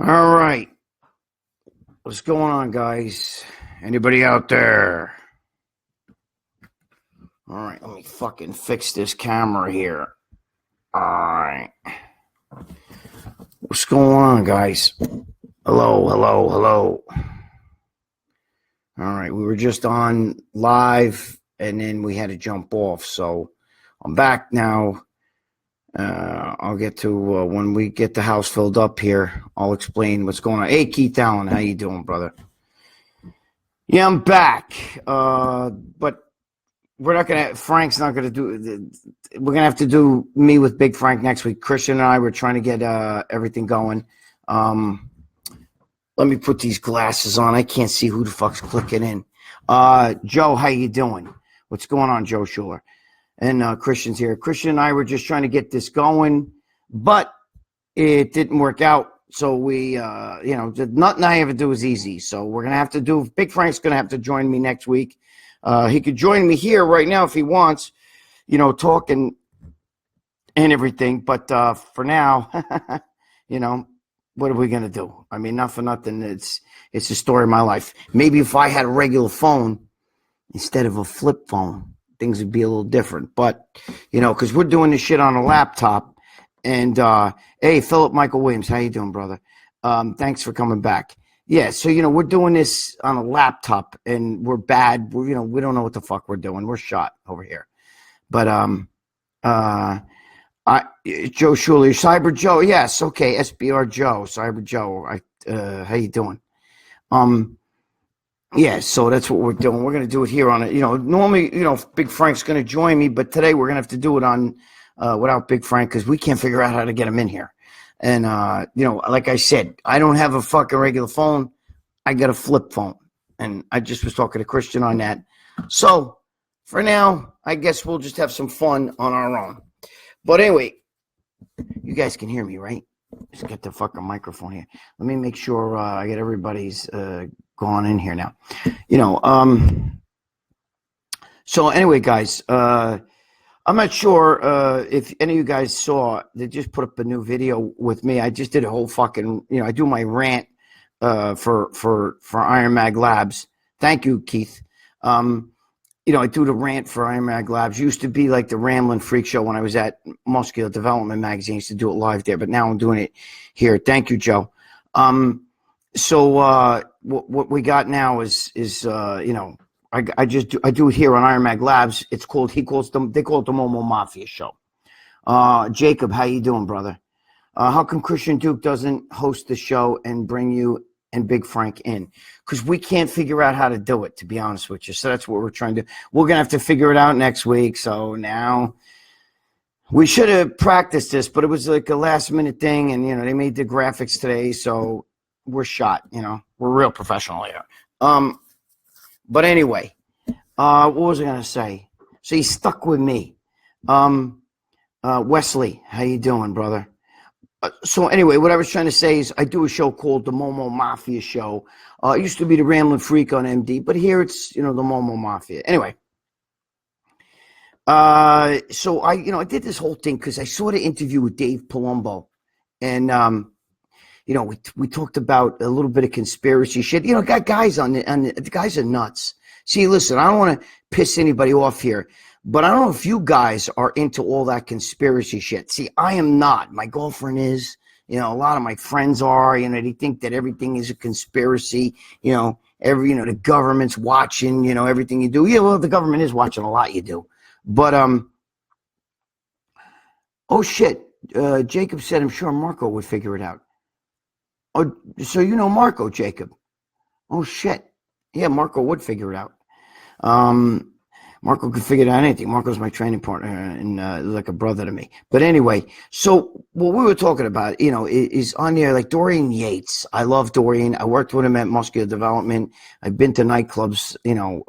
All right. What's going on, guys? Anybody out there? All right, let me fucking fix this camera here. All right. What's going on, guys? Hello. All right, we were just on live, and then we had to jump off, so I'm back now. I'll get to when we get the house filled up here. I'll explain what's going on. Hey, Keith Allen, how you doing, brother? Yeah, I'm back. But we're not gonna. Frank's not gonna do. We're gonna have to do me with Big Frank next week. Christian and I were trying to get everything going. Let me put these glasses on. I can't see who the fuck's clicking in. Joe, how you doing? What's going on, Joe Schuler? And Christian's here. Christian and I were just trying to get this going, but it didn't work out. So we, nothing I ever do is easy. So we're going to have to do, Big Frank's going to have to join me next week. He could join me here right now if he wants, talking and everything. But for now, what are we going to do? I mean, not for nothing. It's the story of my life. Maybe if I had a regular phone instead of a flip phone, things would be a little different, but because we're doing this shit on a laptop. And hey, Philip Michael Williams, how you doing, brother? Thanks for coming back. Yeah, so we're doing this on a laptop, and we're bad. We don't know what the fuck we're doing. We're shot over here. But Joe Schuler, Cyber Joe, yes, okay, SBR Joe, Cyber Joe. How you doing? Yeah, so that's what we're doing. We're going to do it here on it. Normally, Big Frank's going to join me, but today we're going to have to do it on without Big Frank because we can't figure out how to get him in here. And, like I said, I don't have a fucking regular phone. I got a flip phone. And I just was talking to Christian on that. So for now, I guess we'll just have some fun on our own. But anyway, you guys can hear me, right? Just get the fucking microphone here. Let me make sure I get everybody's going in here now. So anyway, guys, I'm not sure if any of you guys saw, they just put up a new video with me. I just did a whole fucking, I do my rant for Iron Mag Labs. Thank you, Keith. I do the rant for Iron Mag Labs. Used to be like the Ramblin' Freak Show when I was at Muscular Development Magazine. I used to do it live there, but now I'm doing it here. Thank you, Joe. So what we got now is I do it here on Iron Mag Labs. They call it the Momo Mafia Show. Jacob, how you doing, brother? How come Christian Duke doesn't host the show and bring you and Big Frank in? Because we can't figure out how to do it, to be honest with you. So that's what we're trying to do. We're going to have to figure it out next week. So now we should have practiced this, but it was like a last minute thing. And, they made the graphics today. So we're shot, we're real professional here. But anyway, what was I going to say? So he's stuck with me. Wesley, how you doing, brother? So anyway, what I was trying to say is I do a show called the Momo Mafia Show. It used to be the Ramblin' Freak on MD, but here it's, the Momo Mafia. Anyway, so I did this whole thing because I saw the interview with Dave Palumbo. And, we talked about a little bit of conspiracy shit. Got guys the guys are nuts. See, listen, I don't want to piss anybody off here, but I don't know if you guys are into all that conspiracy shit. See, I am not. My girlfriend is. A lot of my friends are. They think that everything is a conspiracy. The government's watching. Everything you do. Yeah, well, the government is watching a lot you do. But oh shit. Jacob said, I'm sure Marco would figure it out. Oh, so Marco, Jacob. Oh shit. Yeah, Marco would figure it out. Marco could figure out anything. Marco's my training partner and like a brother to me. But anyway, so what we were talking about, is on there like Dorian Yates. I love Dorian. I worked with him at Muscular Development. I've been to nightclubs,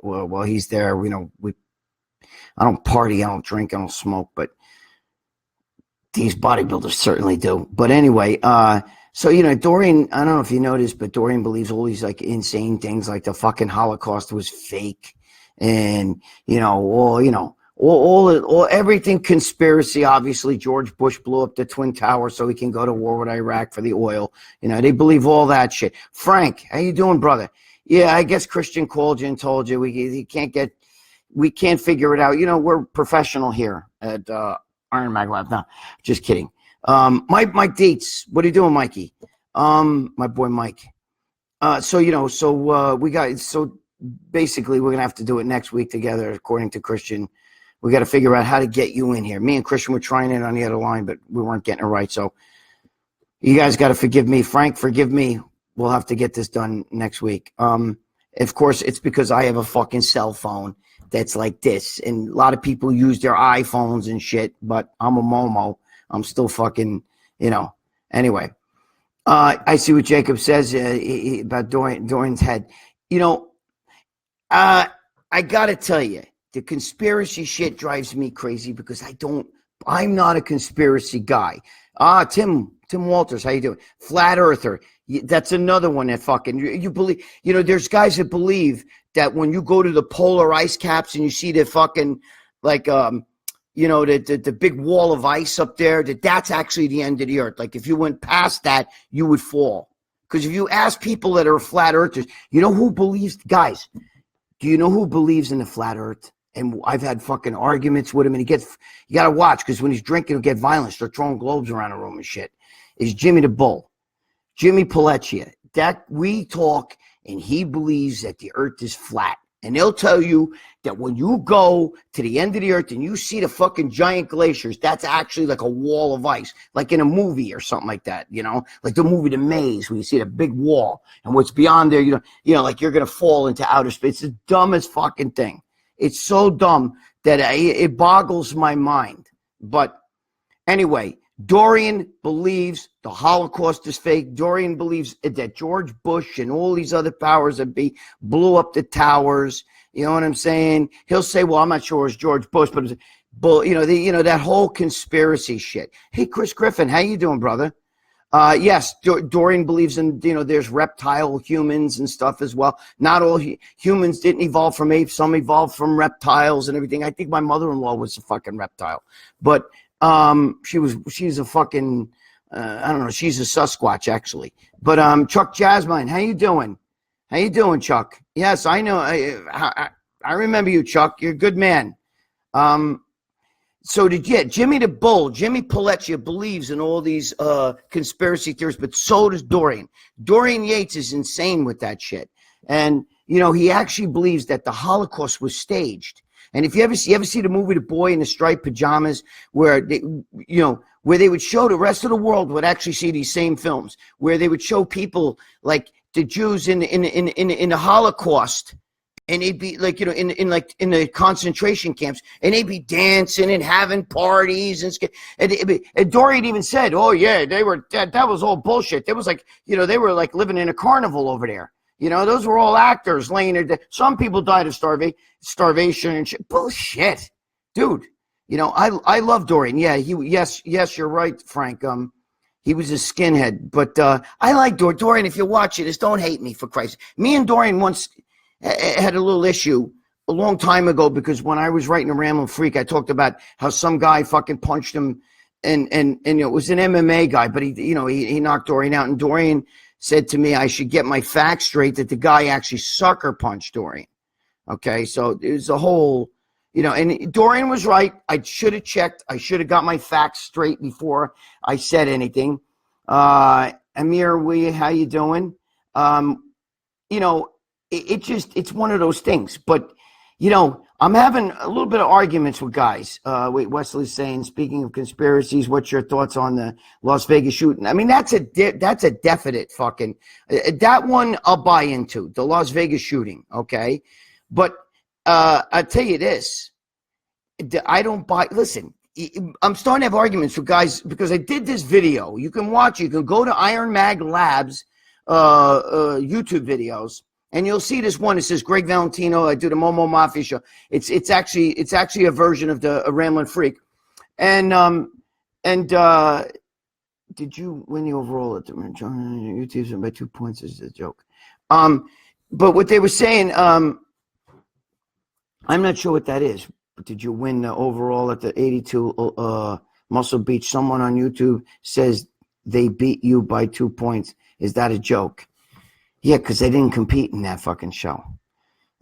while he's there. I don't party, I don't drink, I don't smoke, but these bodybuilders certainly do. But anyway, so, Dorian, I don't know if you noticed, but Dorian believes all these like insane things like the fucking Holocaust was fake. And, all all everything conspiracy. Obviously, George Bush blew up the Twin Towers so he can go to war with Iraq for the oil. You know, they believe all that shit. Frank, how you doing, brother? Yeah, I guess Christian called you and told you we can't figure it out. You know, we're professional here at Iron Mag Lab. No, just kidding. Mike Dietz, what are you doing, Mikey? My boy Mike. So basically we're gonna have to do it next week together, according to Christian. We got to figure out how to get you in here. Me and Christian were trying it on the other line, but we weren't getting it right. So you guys got to forgive me. Frank, forgive me. We'll have to get this done next week. Of course, it's because I have a fucking cell phone that's like this, and a lot of people use their iPhones and shit, but I'm a Momo. I'm still fucking, you know. Anyway, I see what Jacob says about Dorian's head. You know, I got to tell you, the conspiracy shit drives me crazy because I'm not a conspiracy guy. Tim Walters, how you doing? Flat earther. That's another one that fucking, you believe, you know, there's guys that believe that when you go to the polar ice caps and you see the fucking, like, you know, the big wall of ice up there, that's actually the end of the earth. Like if you went past that, you would fall. Because if you ask people that are flat earthers, you know who believes, guys, do you know who believes in the flat earth? And I've had fucking arguments with him, and you got to watch, because when he's drinking, he'll get violent, start throwing globes around the room and shit. Is Jimmy the Bull. Jimmy Pelletier. That we talk, and he believes that the earth is flat. And they'll tell you that when you go to the end of the earth and you see the fucking giant glaciers, that's actually like a wall of ice, like in a movie or something like that, you know, like the movie The Maze, where you see the big wall, and what's beyond there, you know, like you're going to fall into outer space. It's the dumbest fucking thing. It's so dumb that it boggles my mind. But anyway, Dorian believes the Holocaust is fake. Dorian believes that George Bush and all these other powers that be blew up the towers. You know what I'm saying? He'll say, well, I'm not sure it's George Bush, but that whole conspiracy shit. Hey, Chris Griffin, how you doing, brother? Yes, Dorian believes in, you know, there's reptile humans and stuff as well. Not all humans didn't evolve from apes. Some evolved from reptiles and everything. I think my mother-in-law was a fucking reptile, but she's a fucking, I don't know, she's a Sasquatch actually. But Chuck Jasmine, how you doing? How you doing, Chuck? Yes, I know. I remember you, Chuck. You're a good man. So Jimmy the Bull, Jimmy Pelletier believes in all these conspiracy theories, but so does Dorian. Dorian Yates is insane with that shit. And, you know, he actually believes that the Holocaust was staged. And if you ever see the movie The Boy in the Striped Pajamas, where they would show the rest of the world would actually see these same films, where they would show people like the Jews in the Holocaust. And they'd be like, you know, in the concentration camps, and they'd be dancing and having parties and Dorian even said, "Oh yeah, that was all bullshit." There was like, you know, they were like living in a carnival over there. You know, those were all actors laying there. Some people died of starvation and shit. Bullshit, dude. You know, I love Dorian. Yeah, yes, you're right, Frank. He was a skinhead, but I like Dorian. If you're watching this, don't hate me, for Christ. Me and Dorian once had a little issue a long time ago, because when I was writing a Ramblin' Freak, I talked about how some guy fucking punched him, and you know, it was an MMA guy, but he knocked Dorian out, and Dorian said to me I should get my facts straight, that the guy actually sucker punched Dorian. Okay, so it was a whole, you know, and Dorian was right. I should have checked. I should have got my facts straight before I said anything. Amir, how you doing? You know, it's one of those things. But, you know, I'm having a little bit of arguments with guys. Wesley's saying, speaking of conspiracies, what's your thoughts on the Las Vegas shooting? I mean, that's a definite fucking, that one I'll buy into, the Las Vegas shooting, okay? But I'll tell you this, I don't buy, listen, I'm starting to have arguments with guys because I did this video. You can watch, you can go to Iron Mag Labs YouTube videos, and you'll see this one. It says Gregg Valentino. I do the Momo Mafia show. It's actually a version of the Ramblin' Freak. And did you win the overall at the YouTube by 2 points? Is a joke. But what they were saying, I'm not sure what that is. did you win the overall at the 82 Muscle Beach? Someone on YouTube says they beat you by 2 points. Is that a joke? Yeah, because I didn't compete in that fucking show.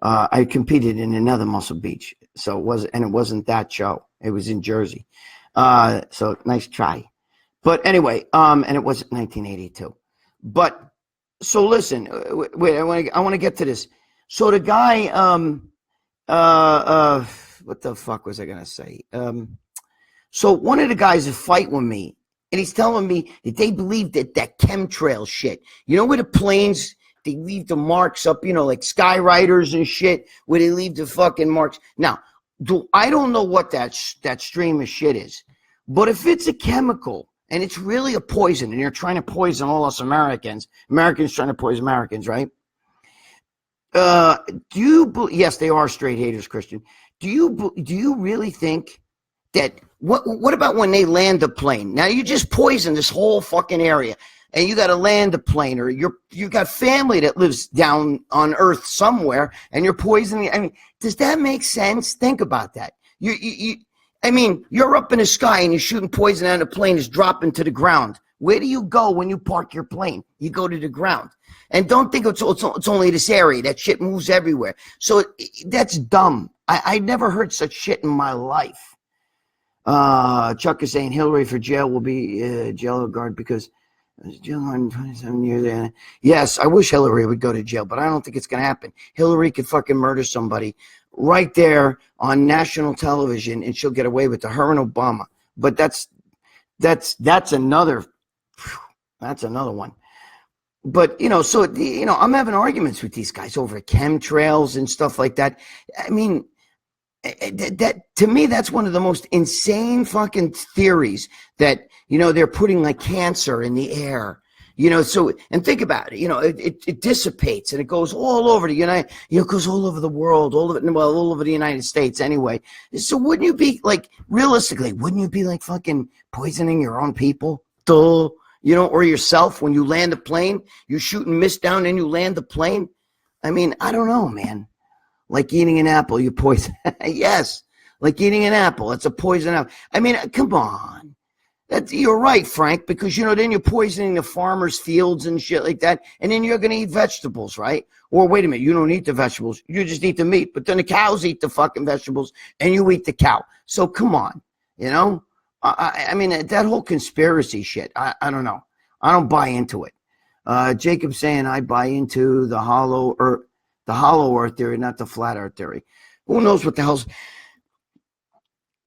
I competed in another Muscle Beach, so it wasn't that show. It was in Jersey. So nice try. But anyway, and it wasn't 1982. But so listen, wait, I want to get to this. So the guy, what the fuck was I gonna say? So one of the guys is fighting with me, and he's telling me that they believe that chemtrail shit. You know where the planes, they leave the marks up, like Skyriders and shit, where they leave the fucking marks. Now, I don't know what that stream of shit is, but if it's a chemical and it's really a poison, and you're trying to poison all us Americans trying to poison Americans, right? Yes, they are straight haters, Christian. Do you really think that what about when they land a plane? Now you just poison this whole fucking area, and you got to land a plane, or you got family that lives down on Earth somewhere, and you're poisoning. I mean, does that make sense? Think about that. I mean, you're up in the sky and you're shooting poison and the plane is dropping to the ground. Where do you go when you park your plane? You go to the ground. And don't think it's only this area. That shit moves everywhere. So that's dumb. I never heard such shit in my life. Chuck is saying Hillary for jail will be jail guard because jail on 27 years. Yes, I wish Hillary would go to jail, but I don't think it's going to happen. Hillary could fucking murder somebody right there on national television, and she'll get away with it. Her and Obama. But that's another one. But so I'm having arguments with these guys over chemtrails and stuff like that. I mean, that to me, that's one of the most insane fucking theories that they're putting like cancer in the air. So, and think about it, it dissipates and it goes all over it goes all over the world, all over the United States anyway. So wouldn't you be like, realistically, wouldn't you be like fucking poisoning your own people? Duh. Or yourself when you land a plane, you shoot and miss down and you land the plane. I mean, I don't know, man. Like eating an apple, you poison. Yes. Like eating an apple. It's a poison apple. I mean, come on. You're right, Frank, because, then you're poisoning the farmers' fields and shit like that. And then you're going to eat vegetables, right? Or wait a minute, you don't eat the vegetables. You just eat the meat. But then the cows eat the fucking vegetables and you eat the cow. So come on, I mean, that whole conspiracy shit, I don't know. I don't buy into it. Jacob saying I buy into the hollow earth theory, not the flat earth theory. Who knows what the hell's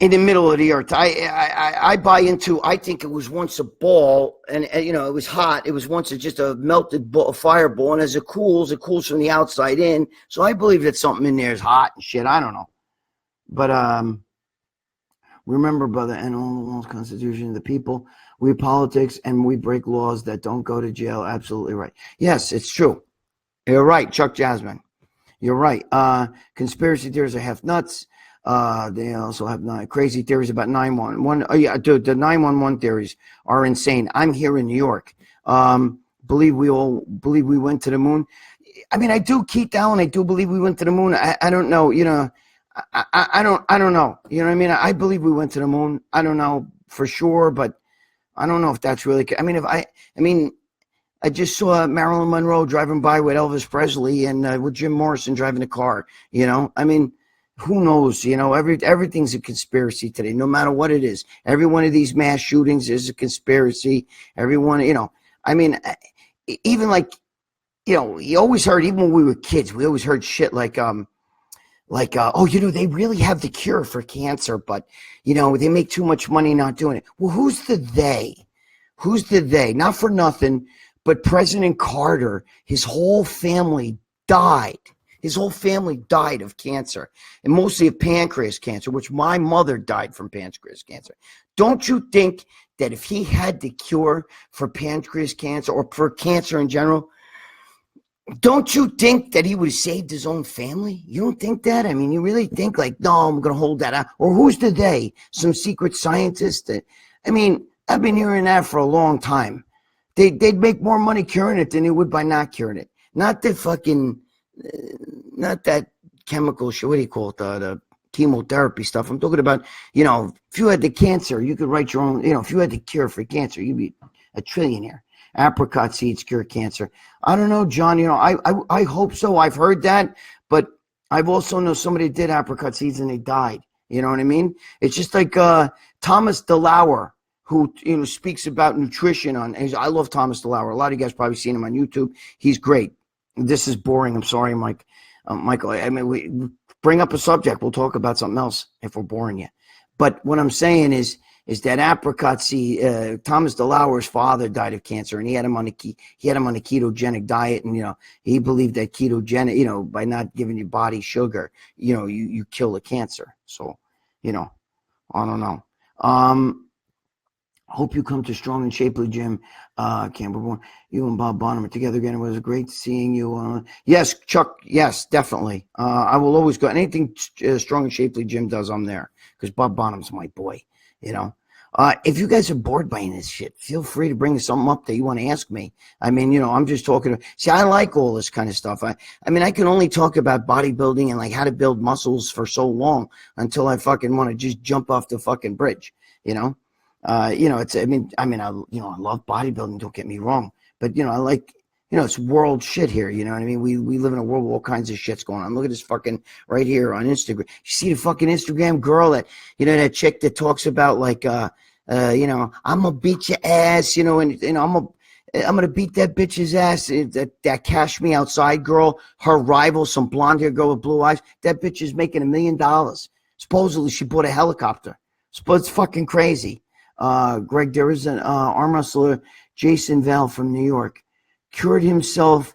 in the middle of the earth? I buy into, I think it was once a ball, and it was hot. It was once just a melted fireball, and as it cools from the outside in. So I believe that something in there is hot and shit. I don't know. But remember, brother, and all the laws, Constitution, the people, we politics, and we break laws that don't go to jail. Absolutely right. Yes, it's true. You're right, Chuck Jasmine. You're right. Conspiracy theories are half nuts. They also have crazy theories about 911. Oh yeah, dude, the 911 theories are insane. I'm here in New York. Believe we went to the moon. I mean, I do, Keith Allen. I do believe we went to the moon. I don't know. I don't know. You know what I mean? I believe we went to the moon. I don't know for sure, but I don't know if that's really. I mean, I just saw Marilyn Monroe driving by with Elvis Presley and with Jim Morrison driving the car. I mean, who knows? Everything's a conspiracy today, no matter what it is. Every one of these mass shootings is a conspiracy. Everyone, I mean, even like, you always heard, even when we were kids, we always heard shit like, oh, they really have the cure for cancer, but, they make too much money not doing it. Well, who's the they? Who's the they? Not for nothing, but President Carter, his whole family died. His whole family died of cancer, and mostly of pancreas cancer, which my mother died from pancreas cancer. Don't you think that if he had the cure for pancreas cancer or for cancer in general, don't you think that he would have saved his own family? You don't think that? I mean, you really think like, no, I'm going to hold that out? Or who's the they? Some secret scientist? I mean, I've been hearing that for a long time. They'd make more money curing it than they would by not curing it. Not the fucking, not that chemical shit. What do you call it? chemotherapy stuff. I'm talking about, you know, if you had the cancer, you could write your own, you know, if you had the cure for cancer, you'd be a trillionaire. Apricot seeds cure cancer. I don't know, John, you know, I hope so. I've heard that, but I've also know somebody did apricot seeds and they died. You know what I mean? It's just like Thomas DeLauer, who, you know, speaks about nutrition on. I love Thomas DeLauer. A lot of you guys probably seen him on YouTube. He's great. This is boring. I'm sorry, Mike. Michael, I mean, we bring up a subject. We'll talk about something else if we're boring you. But what I'm saying is that apricot seed. Thomas DeLauer's father died of cancer, and he had him on a ketogenic diet, and you know he believed that ketogenic, you know, by not giving your body sugar, you know, you kill the cancer. So, you know, I don't know. Hope you come to Strong and Shapely Gym, Camberborn. You and Bob Bonham are together again. It was great seeing you. Yes, Chuck. Yes, definitely. I will always go. Anything Strong and Shapely Gym does, I'm there because Bob Bonham's my boy. You know. If you guys are bored by this shit, feel free to bring something up that you want to ask me. I mean, you know, I'm just talking. See, I like all this kind of stuff. I mean, I can only talk about bodybuilding and like how to build muscles for so long until I fucking want to just jump off the fucking bridge. You know. You know, it's, I love bodybuilding, don't get me wrong, but, you know, I like, you know, it's world shit here. You know what I mean? We live in a world with all kinds of shit's going on. Look at this fucking right here on Instagram. You see the fucking Instagram girl that, you know, that chick that talks about like, you know, I'm gonna beat your ass, you know, and, you know, I'm gonna beat that bitch's ass. That Cash Me Outside girl, her rival, some blonde hair girl with blue eyes. That bitch is making $1 million. Supposedly she bought a helicopter. It's fucking crazy. Greg, there is an arm wrestler, Jason Val from New York, cured himself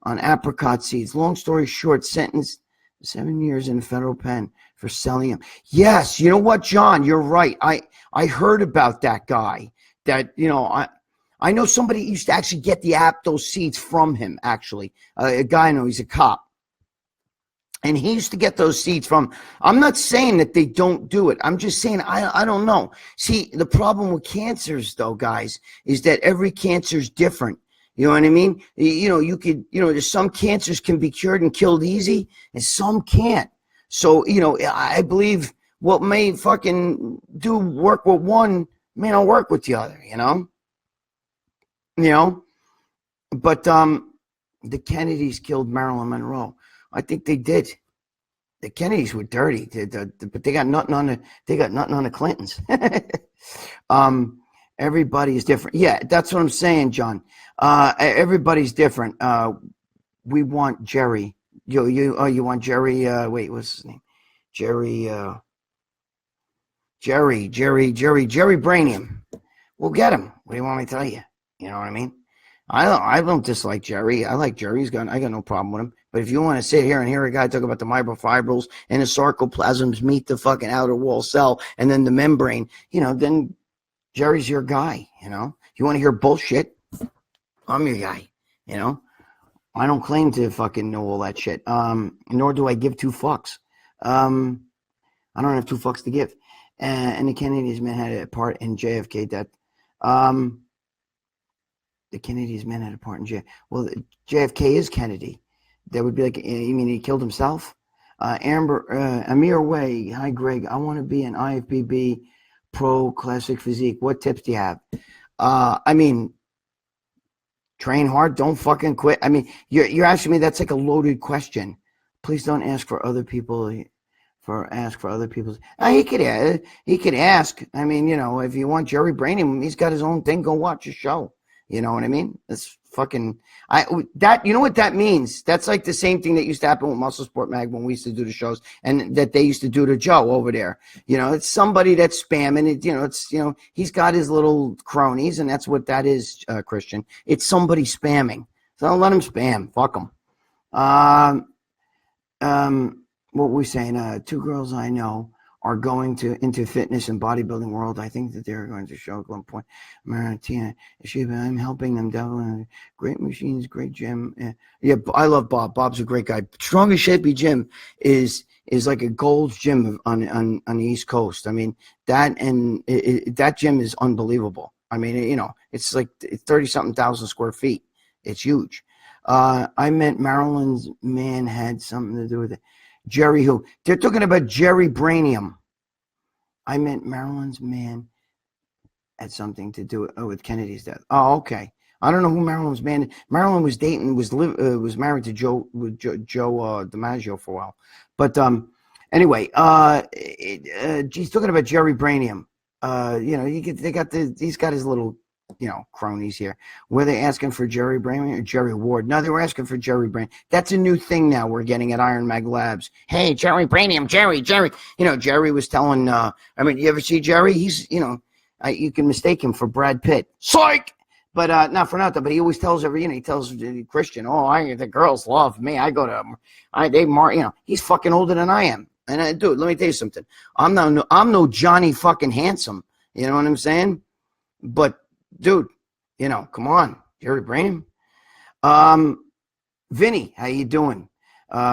on apricot seeds. Long story short, sentenced 7 years in a federal pen for selling them. Yes, you know what, John, you're right. I heard about that guy. That, you know, I know somebody used to actually get those seeds from him. Actually, a guy I know, he's a cop. And he used to get those seeds from. I'm not saying that they don't do it. I'm just saying I don't know. See, the problem with cancers, though, guys, is that every cancer is different. You know what I mean? You know, there's some cancers can be cured and killed easy, and some can't. So, you know, I believe what may fucking work with one may not work with the other. You know. But the Kennedys killed Marilyn Monroe. I think they did. The Kennedys were dirty, but they got nothing on the Clintons. Everybody is different. Yeah, that's what I'm saying, John. Everybody's different. We want Jerry. You want Jerry? Wait, what's his name? Jerry Brainium. We'll get him. What do you want me to tell you? You know what I mean? I don't dislike Jerry. I like Jerry. I got no problem with him. But if you want to sit here and hear a guy talk about the microfibrils and the sarcoplasms meet the fucking outer wall cell and then the membrane, you know, then Jerry's your guy, you know. If you want to hear bullshit, I'm your guy, you know. I don't claim to fucking know all that shit. Nor do I give two fucks. I don't have two fucks to give. And the Kennedys men had a part in JFK death. The Kennedys men had a part in JFK. Well, JFK is Kennedy. That would be like, you mean he killed himself? Amir Way. Hi, Greg. I want to be an IFBB pro classic physique. What tips do you have? I mean, train hard. Don't fucking quit. I mean, you're asking me, that's like a loaded question. Please don't ask for other people. Ask for other people's. He could ask. I mean, you know, if you want Jerry Brainium, he's got his own thing. Go watch his show. You know what I mean? It's fucking you know what that means? That's like the same thing that used to happen with Muscle Sport Mag when we used to do the shows, and that they used to do to Joe over there. You know, it's somebody that's spamming it. You know, it's, you know, he's got his little cronies, and that's what that is, Christian. It's somebody spamming. So let him spam. Fuck him. What we're saying, two girls I know are going into fitness and bodybuilding world. I think that they're going to show at one point. Maritina, I'm helping them develop great machines, great gym. Yeah, I love Bob. Bob's a great guy. Strong and Shapely Gym is like a Gold's Gym on the East Coast. I mean, that gym is unbelievable. I mean, you know, it's like 30-something thousand square feet. It's huge. I meant Marilyn's man had something to do with it. Jerry who? They're talking about Jerry Branium. I meant Marilyn's man had something to do with Kennedy's death. Oh, okay. I don't know who Marilyn's man. Marilyn was dating, was married to Joe DiMaggio for a while. But anyway, he's talking about Jerry Branium. He's got his little, cronies here. Were they asking for Jerry Branium or Jerry Ward? No, they were asking for Jerry Branium. That's a new thing now we're getting at Iron Mag Labs. Hey, Jerry Branium, Jerry. Jerry was telling, you ever see Jerry? He's, you can mistake him for Brad Pitt. Psych! But not for nothing, but he always tells he tells Christian, the girls love me. I go to, he's fucking older than I am. And dude, let me tell you something. I'm no Johnny fucking Handsome. You know what I'm saying? But dude, come on, Jerry Branium. Vinny, how you doing?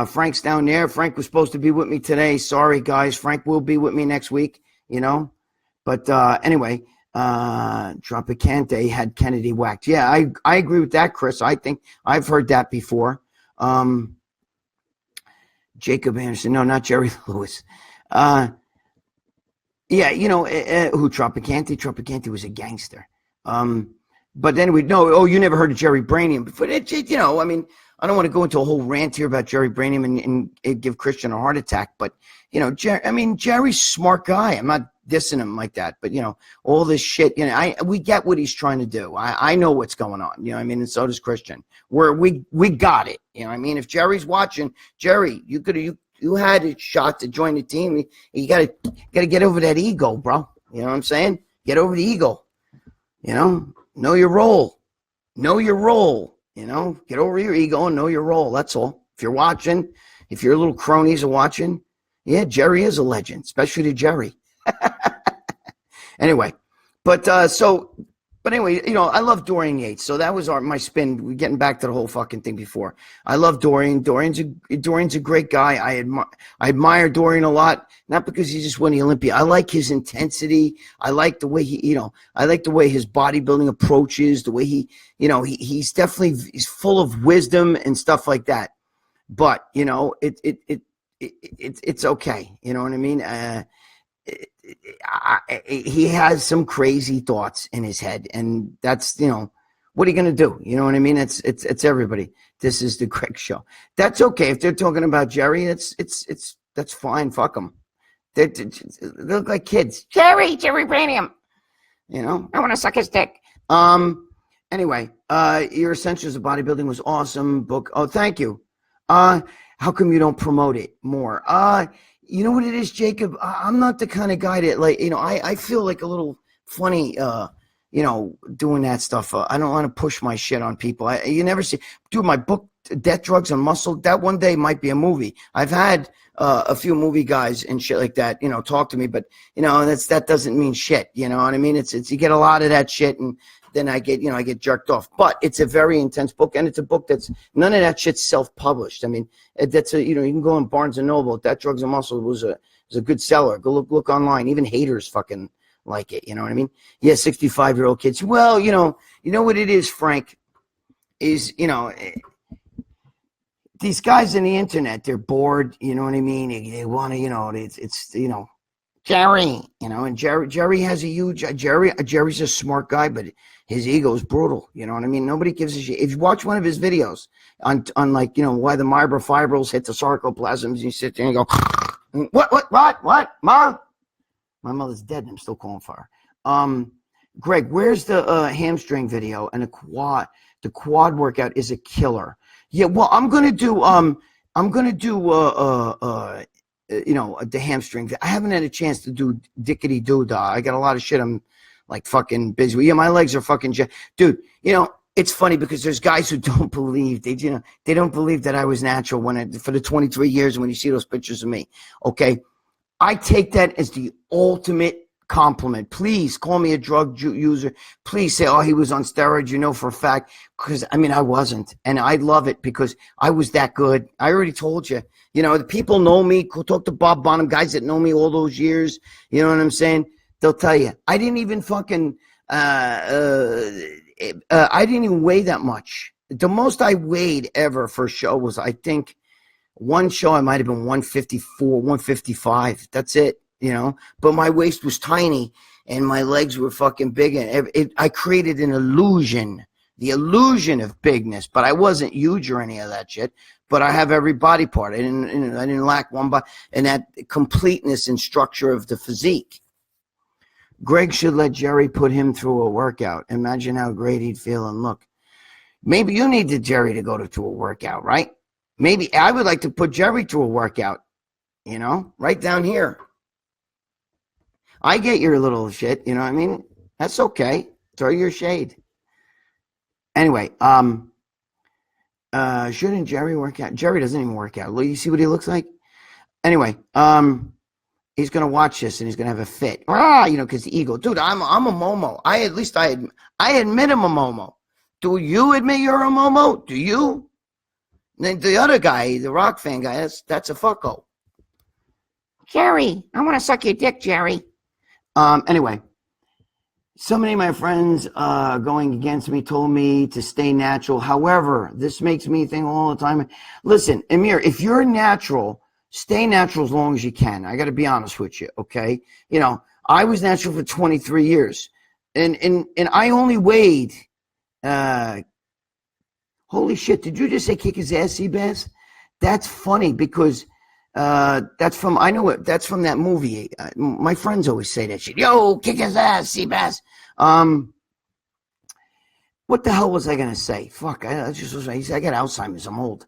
Frank's down there. Frank was supposed to be with me today. Sorry, guys. Frank will be with me next week, But anyway, Tropicante had Kennedy whacked. Yeah, I agree with that, Chris. I think I've heard that before. Jacob Anderson. No, not Jerry Lewis. Who Tropicante? Tropicante was a gangster. But anyway, no, you never heard of Jerry Branium. But I don't want to go into a whole rant here about Jerry Branium and give Christian a heart attack. But, Jerry's a smart guy. I'm not dissing him like that. But, all this shit, we get what he's trying to do. I know what's going on, and so does Christian. We got it. If Jerry's watching, Jerry, you had a shot to join the team. You got to get over that ego, bro. You know what I'm saying? Get over the ego. Know your role. Know your role. Get over your ego and know your role. That's all. If you're watching, if your little cronies are watching, yeah, Jerry is a legend, especially to Jerry. Anyway, but anyway, I love Dorian Yates. So that was my spin. We're getting back to the whole fucking thing before. I love Dorian. Dorian's a great guy. I admire Dorian a lot, not because he just won the Olympia. I like his intensity. I like the way I like the way his bodybuilding approaches, the way he's he's full of wisdom and stuff like that. But, it's okay. You know what I mean? He has some crazy thoughts in his head, and that's, what are you going to do? You know what I mean? It's everybody. This is the Gregg Show. That's okay. If they're talking about Jerry, that's fine. Fuck them. They look like kids. Jerry Branium. I want to suck his dick. Anyway, your Essentials of Bodybuilding was awesome book. Oh, thank you. How come you don't promote it more? You know what it is, Jacob? I'm not the kind of guy that I feel like a little funny, doing that stuff. I don't want to push my shit on people. You never see, dude, my book, Death, Drugs, and Muscle, that one day might be a movie. I've had a few movie guys and shit like that, talk to me, but that doesn't mean shit. You know what I mean? It's you get a lot of that shit, and then I get jerked off. But it's a very intense book, and it's a book that's none of that shit's self-published. I mean, that's you can go on Barnes and Noble. That Drugs and Muscle was a good seller. Go look online. Even haters fucking like it. You know what I mean? Yeah, 65-year-old kids. Well, you know what it is, Frank, is these guys on the internet, they're bored. You know what I mean? They want to, it's Jerry, and Jerry has a huge, Jerry's a smart guy, but his ego is brutal. You know what I mean? Nobody gives a shit. If you watch one of his videos on why the myofibrils hit the sarcoplasms, you sit there and you go, what, Mom? My mother's dead and I'm still calling for her. Greg, where's the hamstring video? And the quad workout is a killer. Yeah, well, I'm gonna do the hamstring. I haven't had a chance to do dickety doo dah. I got a lot of shit I'm like fucking busy with. Yeah, my legs are fucking dude. It's funny because there's guys who don't believe they don't believe that I was natural for the 23 years when you see those pictures of me. Okay, I take that as the ultimate compliment. Please call me a drug user. Please say, he was on steroids, for a fact, because I wasn't, and I love it because I was that good. I already told you. The people know me. Go talk to Bob Bonham, guys that know me all those years. You know what I'm saying? They'll tell you. I didn't even fucking. I didn't even weigh that much. The most I weighed ever for a show was, I think, One show I might have been 154, 155. That's it, you know. But my waist was tiny and my legs were fucking big. And I created an illusion, the illusion of bigness. But I wasn't huge or any of that shit. But I have every body part. I didn't lack one body. And that completeness and structure of the physique. Gregg should let Jerry put him through a workout. Imagine how great he'd feel and look. Maybe you needed Jerry to go to a workout, right? Maybe I would like to put Jerry to a workout, you know, right down here. I get your little shit, you know what I mean? That's okay. Throw your shade. Anyway, shouldn't Jerry work out? Jerry doesn't even work out. You see what he looks like? Anyway, he's gonna watch this and he's gonna have a fit. You know, because the ego. Dude, I'm a Momo. I admit I'm a Momo. Do you admit you're a Momo? Do you? And the other guy, the rock fan guy, that's a fucko. Jerry, I want to suck your dick, Jerry. Anyway, so many of my friends going against me told me to stay natural. However, this makes me think all the time. Listen, Amir, if you're natural, stay natural as long as you can. I got to be honest with you, okay? You know, I was natural for 23 years, and I only weighed. Holy shit! Did you just say kick his ass, Seabass? That's funny because that's from that's from that movie. My friends always say that shit. Yo, kick his ass, Seabass. What the hell was I gonna say? Fuck! I got Alzheimer's. I'm old.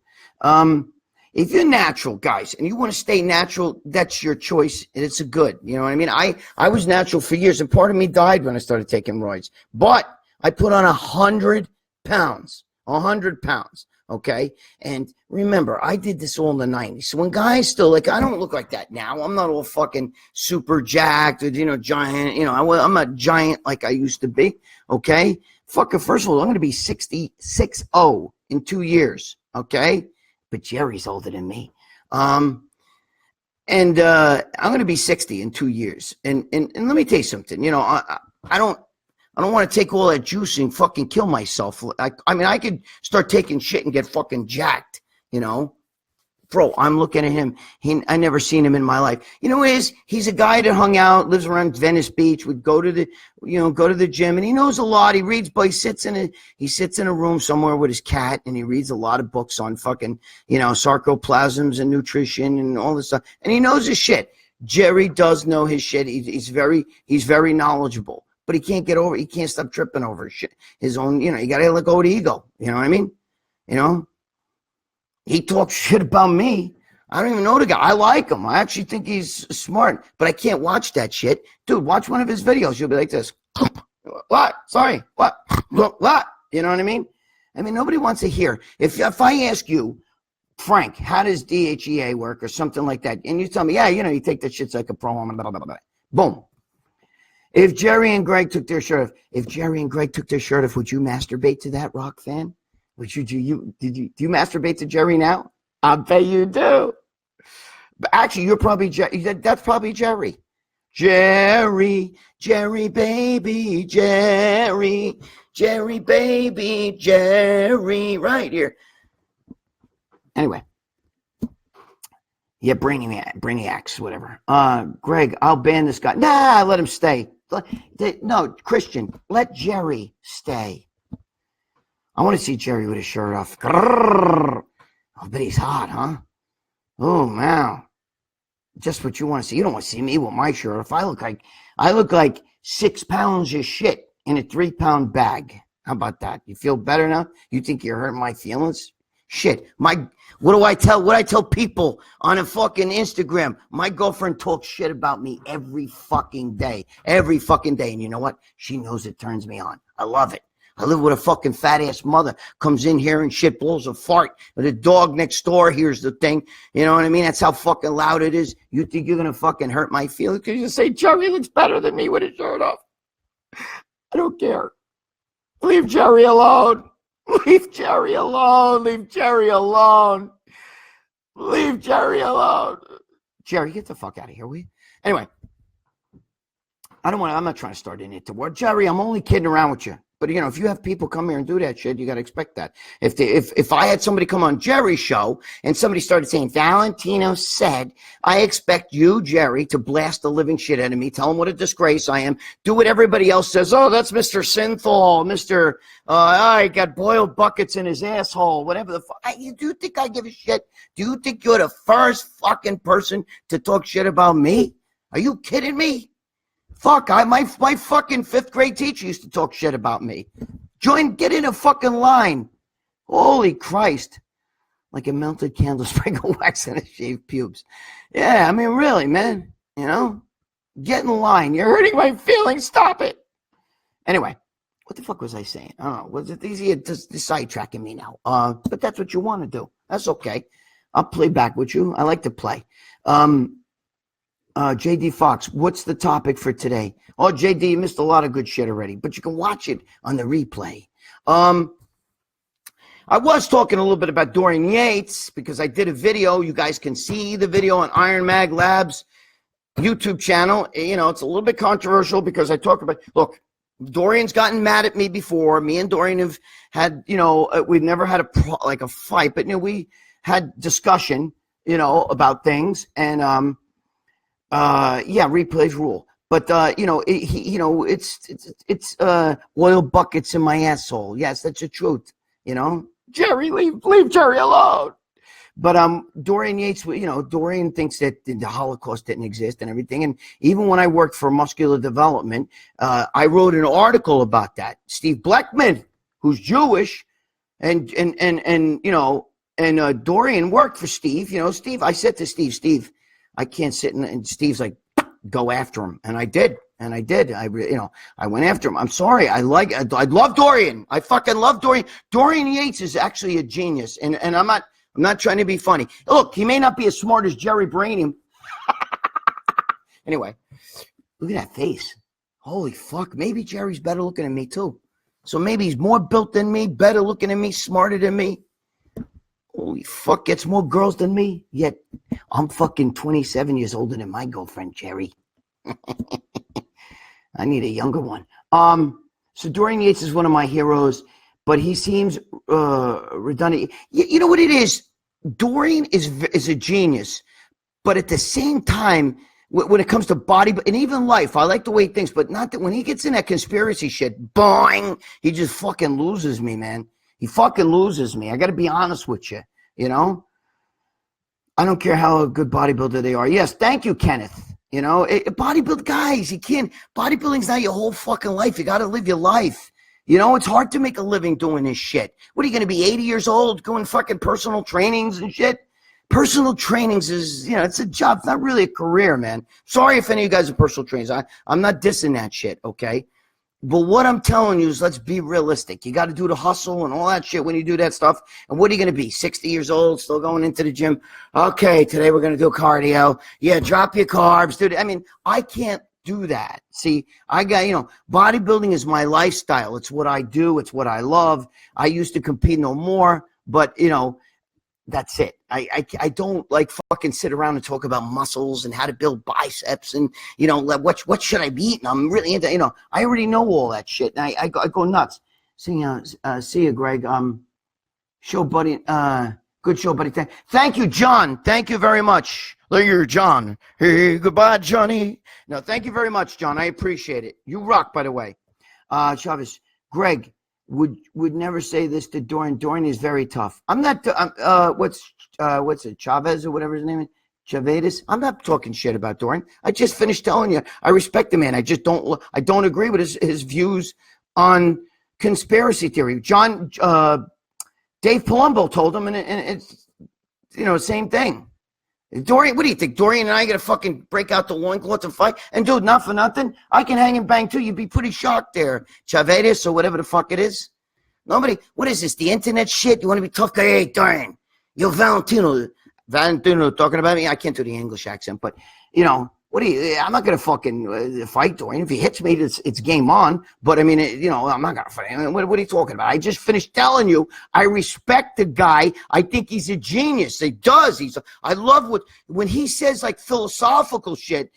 If you're natural, guys, and you want to stay natural, that's your choice, and it's a good. You know what I mean? I was natural for years, and part of me died when I started taking roids. But I put on 100 pounds. 100 pounds, okay? And remember, I did this all in the 90s. So when guys still, like, I don't look like that now. I'm not all fucking super jacked or, you know, giant. You know, I'm not giant like I used to be, okay? Fucking, first of all, I'm going to be 6'0" in 2 years, okay? But Jerry's older than me. I'm going to be 60 in 2 years. And let me tell you something. You know, I don't want to take all that juice and fucking kill myself. I mean, I could start taking shit and get fucking jacked, you know? Bro, I'm looking at him. I never seen him in my life. You know what it is? He's a guy that hung out, lives around Venice Beach, would go to the gym, and he knows a lot. He reads, but he sits in a room somewhere with his cat, and he reads a lot of books on fucking, you know, sarcoplasms and nutrition and all this stuff. And he knows his shit. Jerry does know his shit. He's very knowledgeable. But he can't stop tripping over shit. His own, you know, you got to let go of the ego. You know what I mean? You know? He talks shit about me. I don't even know the guy. I like him. I actually think he's smart, but I can't watch that shit. Dude, watch one of his videos. You'll be like this. What? Sorry. What? What? You know what I mean? I mean, nobody wants to hear. If I ask you, Frank, how does DHEA work or something like that, and you tell me, yeah, you know, you take that shit's like a pro, blah, blah, blah, blah. Boom. If Jerry and Gregg took their shirt off, would you masturbate to that rock fan? Do you masturbate to Jerry now? I bet you do. But actually, that's probably Jerry. Jerry baby, Jerry baby, Jerry, right here. Anyway. Yeah, brainiacs, whatever. Gregg, I'll ban this guy. Nah, let him stay. No, Christian, let Jerry stay. I want to see Jerry with his shirt off. Grrr. I bet he's hot, huh? Oh, wow. Just what you want to see. You don't want to see me with my shirt off. I look like 6 pounds of shit in a 3-pound bag. How about that? You feel better now? You think you're hurting my feelings? Shit. What do I tell people on a fucking Instagram? My girlfriend talks shit about me every fucking day. Every fucking day. And you know what? She knows it turns me on. I love it. I live with a fucking fat ass mother, comes in here and shit, blows a fart. But the dog next door hears the thing. You know what I mean? That's how fucking loud it is. You think you're going to fucking hurt my feelings? Because you say, Jerry looks better than me with his shirt off. I don't care. Leave Jerry alone. Leave Jerry alone. Leave Jerry alone. Leave Jerry alone. Jerry, get the fuck out of here, will you? Anyway, I'm not trying to start in it to war. Jerry, I'm only kidding around with you. But, you know, if you have people come here and do that shit, you got to expect that. If I had somebody come on Jerry's show and somebody started saying, Valentino said, I expect you, Jerry, to blast the living shit out of me, tell him what a disgrace I am, do what everybody else says. Oh, that's Mr. Synthol, Mr. I got boiled buckets in his asshole, whatever the fuck. Do you think I give a shit? Do you think you're the first fucking person to talk shit about me? Are you kidding me? Fuck, my fucking 5th grade teacher used to talk shit about me. Get in a fucking line. Holy Christ. Like a melted candle, sprinkle wax in a shaved pubes. Yeah, I mean, really, man. You know? Get in line. You're hurting my feelings. Stop it. Anyway, what the fuck was I saying? I don't know. Was it easy to sidetracking me now? But that's what you want to do. That's okay. I'll play back with you. I like to play. JD Fox, what's the topic for today? Oh, JD, you missed a lot of good shit already, but you can watch it on the replay. I was talking a little bit about Dorian Yates because I did a video. You guys can see the video on Iron Mag Labs YouTube channel. You know, it's a little bit controversial because I talk about, look, Dorian's gotten mad at me before. Me and Dorian have had, you know, we've never had a fight, but, you know, we had discussion, you know, about things. And, yeah, replays rule. But, you know, it's oil buckets in my asshole. Yes, that's the truth. You know, Jerry, leave Jerry alone. But Dorian Yates, you know, Dorian thinks that the Holocaust didn't exist and everything. And even when I worked for Muscular Development, I wrote an article about that. Steve Bleckman, who's Jewish, and you know, and Dorian worked for Steve. You know, Steve, I said to Steve, I can't sit and Steve's like, go after him. And I did. You know, I went after him. I'm sorry. I love Dorian. I fucking love Dorian. Dorian Yates is actually a genius. And I'm not trying to be funny. Look, he may not be as smart as Jerry Brainham. Anyway, look at that face. Holy fuck. Maybe Jerry's better looking than me too. So maybe he's more built than me, better looking than me, smarter than me. Holy fuck, gets more girls than me, yet I'm fucking 27 years older than my girlfriend, Jerry. I need a younger one. So Dorian Yates is one of my heroes, but he seems redundant. You know what it is? Dorian is a genius, but at the same time, when it comes to body and even life, I like the way he thinks, but not that when he gets in that conspiracy shit, boing, he just fucking loses me, man. He fucking loses me. I got to be honest with you, you know? I don't care how a good bodybuilder they are. Yes, thank you, Kenneth. You know, bodybuild guys, you can't, bodybuilding's not your whole fucking life. You got to live your life. You know, it's hard to make a living doing this shit. What are you going to be, 80 years old, doing fucking personal trainings and shit? Personal trainings is, you know, it's a job. It's not really a career, man. Sorry if any of you guys are personal trainers. I'm not dissing that shit, okay? But what I'm telling you is let's be realistic. You got to do the hustle and all that shit when you do that stuff. And what are you going to be, 60 years old, still going into the gym? Okay, today we're going to do cardio. Yeah, drop your carbs, dude. I mean, I can't do that. See, I got, you know, bodybuilding is my lifestyle. It's what I do. It's what I love. I used to compete no more, but, you know, that's it. I don't like fucking sit around and talk about muscles and how to build biceps and, you know, what should I be eating? I'm really into, you know, I already know all that shit. And I go nuts. See you, Greg. Show buddy. Good show, buddy. Thank you, John. Thank you very much. Later, John. Hey, goodbye, Johnny. No, thank you very much, John. I appreciate it. You rock, by the way. Chavez, Greg would never say this to Dorian. Dorian is very tough. I'm not. What's it? Chavez or whatever his name is. Chavedis. I'm not talking shit about Dorian. I just finished telling you I respect the man. I just don't. I don't agree with his views on conspiracy theory. John. Dave Palumbo told him, and it's, you know, same thing. Dorian, what do you think? Dorian and I gonna fucking break out the loincloth and fight? And dude, not for nothing, I can hang and bang too. You'd be pretty shocked there, Chavedis or whatever the fuck it is. Nobody. What is this? The internet shit? You want to be tough guy? Hey, Dorian, you're Valentino talking about me. I can't do the English accent, but you know, What do you? I'm not gonna fucking fight Dorian. If he hits me, it's game on. But I mean, I'm not gonna fight. I mean, what are you talking about? I just finished telling you I respect the guy. I think he's a genius. He does. I love when he says like philosophical shit.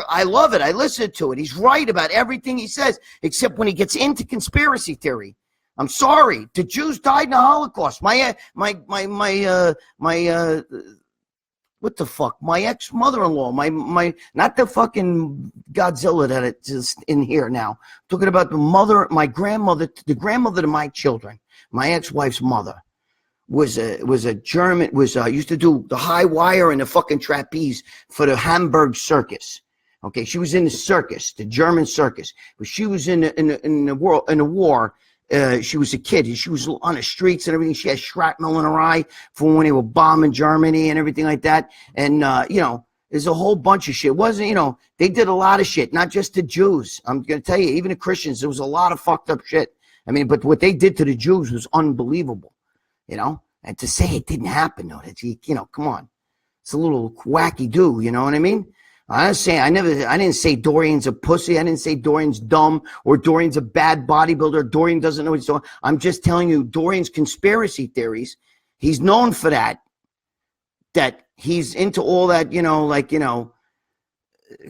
I love it. I listen to it. He's right about everything he says, except when he gets into conspiracy theory. I'm sorry. The Jews died in the Holocaust. What the fuck? My ex-mother-in-law, my not the fucking Godzilla that it's in here now. I'm talking about my grandmother, the grandmother to my children. My ex-wife's mother was a German, used to do the high wire and the fucking trapeze for the Hamburg circus. Okay, she was in the circus, the German circus, but she was in the war. She was a kid, and she was on the streets and everything. She had shrapnel in her eye from when they were bombing Germany and everything like that. And, there's a whole bunch of shit. It wasn't, they did a lot of shit, not just the Jews. I'm going to tell you, even the Christians, there was a lot of fucked up shit. I mean, but what they did to the Jews was unbelievable, and to say it didn't happen, though, come on. It's a little wacky do, you know what I mean? I didn't say Dorian's a pussy. I didn't say Dorian's dumb or Dorian's a bad bodybuilder. Dorian doesn't know what he's doing. I'm just telling you Dorian's conspiracy theories. He's known for that he's into all that,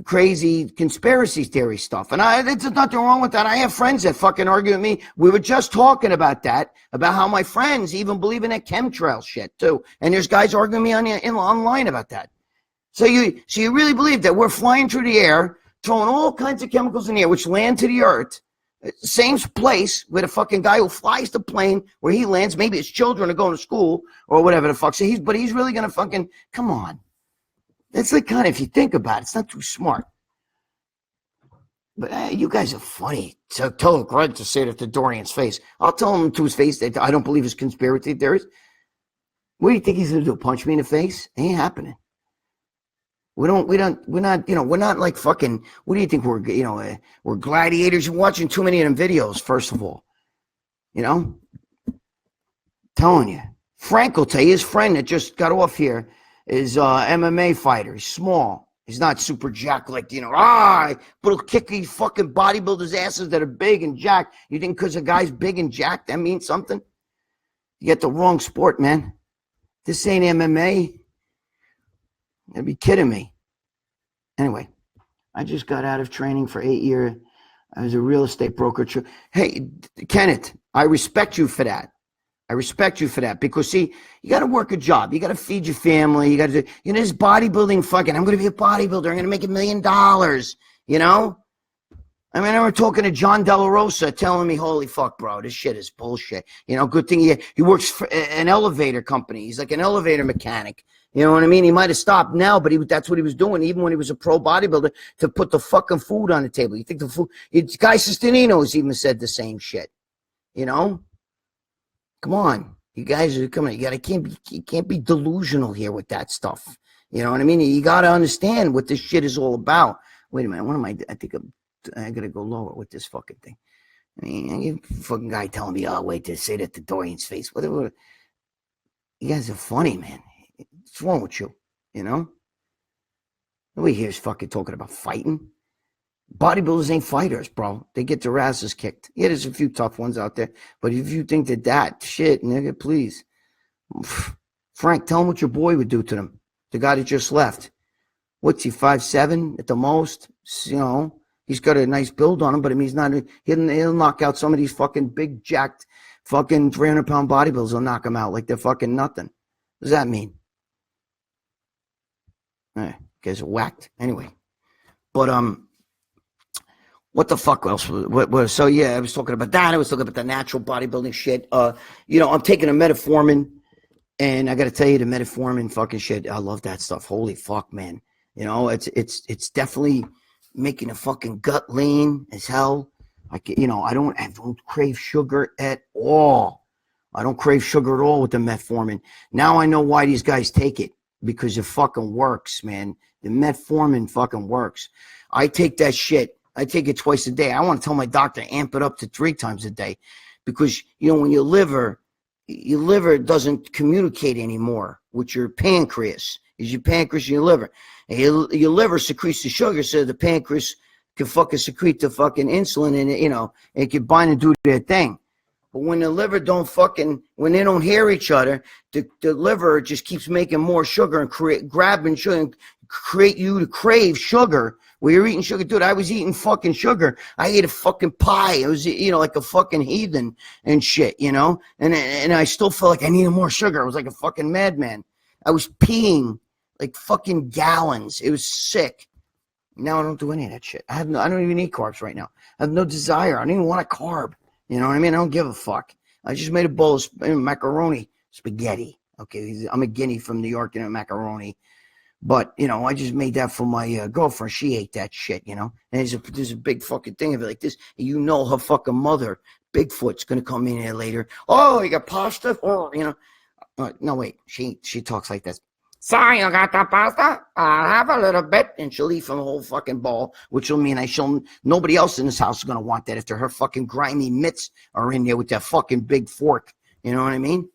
crazy conspiracy theory stuff. And there's nothing wrong with that. I have friends that fucking argue with me. We were just talking about that, about how my friends even believe in that chemtrail shit too. And there's guys arguing me online about that. So you really believe that we're flying through the air, throwing all kinds of chemicals in the air, which land to the earth, same place with a fucking guy who flies the plane where he lands. Maybe his children are going to school or whatever the fuck. So he's really going to fucking, come on. That's like kind of, if you think about it, it's not too smart. But you guys are funny. So tell Gregg to say that to Dorian's face. I'll tell him to his face that I don't believe his conspiracy theories. What do you think he's going to do? Punch me in the face? It ain't happening. We're not like fucking, what do you think we're gladiators? You're watching too many of them videos, first of all. Telling you. Frank will tell you, his friend that just got off here is MMA fighter. He's small. He's not super jacked like, but he'll kick these fucking bodybuilders' asses that are big and jacked. You think because a guy's big and jacked, that means something? You get the wrong sport, man. This ain't MMA. You'd be kidding me. Anyway, I just got out of training for 8 years. I was a real estate broker. Hey, Kenneth, I respect you for that. Because, see, you got to work a job. You got to feed your family. You got to do, this bodybuilding fucking, I'm going to be a bodybuilder. I'm going to make $1 million, I mean, I remember talking to John De La Rosa telling me, holy fuck, bro, this shit is bullshit. Good thing he works for an elevator company. He's like an elevator mechanic. You know what I mean? He might have stopped now, but that's what he was doing, even when he was a pro bodybuilder, to put the fucking food on the table. You think the food... Guy Sestininos even said the same shit. Come on. You guys are coming. You can't be delusional here with that stuff. You know what I mean? You got to understand what this shit is all about. Wait a minute. I think I got to go lower with this fucking thing. I mean, you fucking guy telling me, wait to say that to Dorian's face. Whatever. You guys are funny, man. What's wrong with you? Nobody here's fucking talking about fighting. Bodybuilders ain't fighters, bro. They get their asses kicked. Yeah, there's a few tough ones out there. But if you think that shit, nigga, please. Frank, tell him what your boy would do to them. The guy that just left. What's he, 5'7" at the most? He's got a nice build on him, but I mean, he'll knock out some of these fucking big jacked fucking 300-pound bodybuilders. He'll knock them out like they're fucking nothing. What does that mean? Guys are whacked. Anyway. But, what the fuck else? So yeah, I was talking about that. I was talking about the natural bodybuilding shit. I'm taking a metformin, and I got to tell you, the metformin fucking shit. I love that stuff. Holy fuck, man. It's definitely making a fucking gut lean as hell. I don't crave sugar at all. I don't crave sugar at all with the metformin. Now I know why these guys take it, because it fucking works, man. The metformin fucking works. I take that shit. I take it twice a day. I want to tell my doctor, amp it up to 3 times a day, because, when your liver doesn't communicate anymore with your pancreas. is your pancreas and your liver. And your liver secretes the sugar so the pancreas can fucking secrete the fucking insulin, and it can bind and do their thing. But when the liver when they don't hear each other, the liver just keeps making more sugar and grabbing sugar and create you to crave sugar. Where you're eating sugar, dude. I was eating fucking sugar. I ate a fucking pie. It was, like a fucking heathen and shit, and I still felt like I needed more sugar. I was like a fucking madman. I was peeing like fucking gallons. It was sick. Now I don't do any of that shit. I don't even eat carbs right now. I have no desire. I don't even want a carb. You know what I mean? I don't give a fuck. I just made a bowl of macaroni spaghetti. Okay, I'm a guinea from New York and macaroni. But, I just made that for my girlfriend. She ate that shit, And there's a big fucking thing of it like this. Her fucking mother, Bigfoot's going to come in here later. Oh, you got pasta? Oh, no, wait. She talks like this. Sorry, you got that pasta? I'll have a little bit. And she'll eat from the whole fucking bowl, which will mean nobody else in this house is going to want that after her fucking grimy mitts are in there with that fucking big fork. You know what I mean?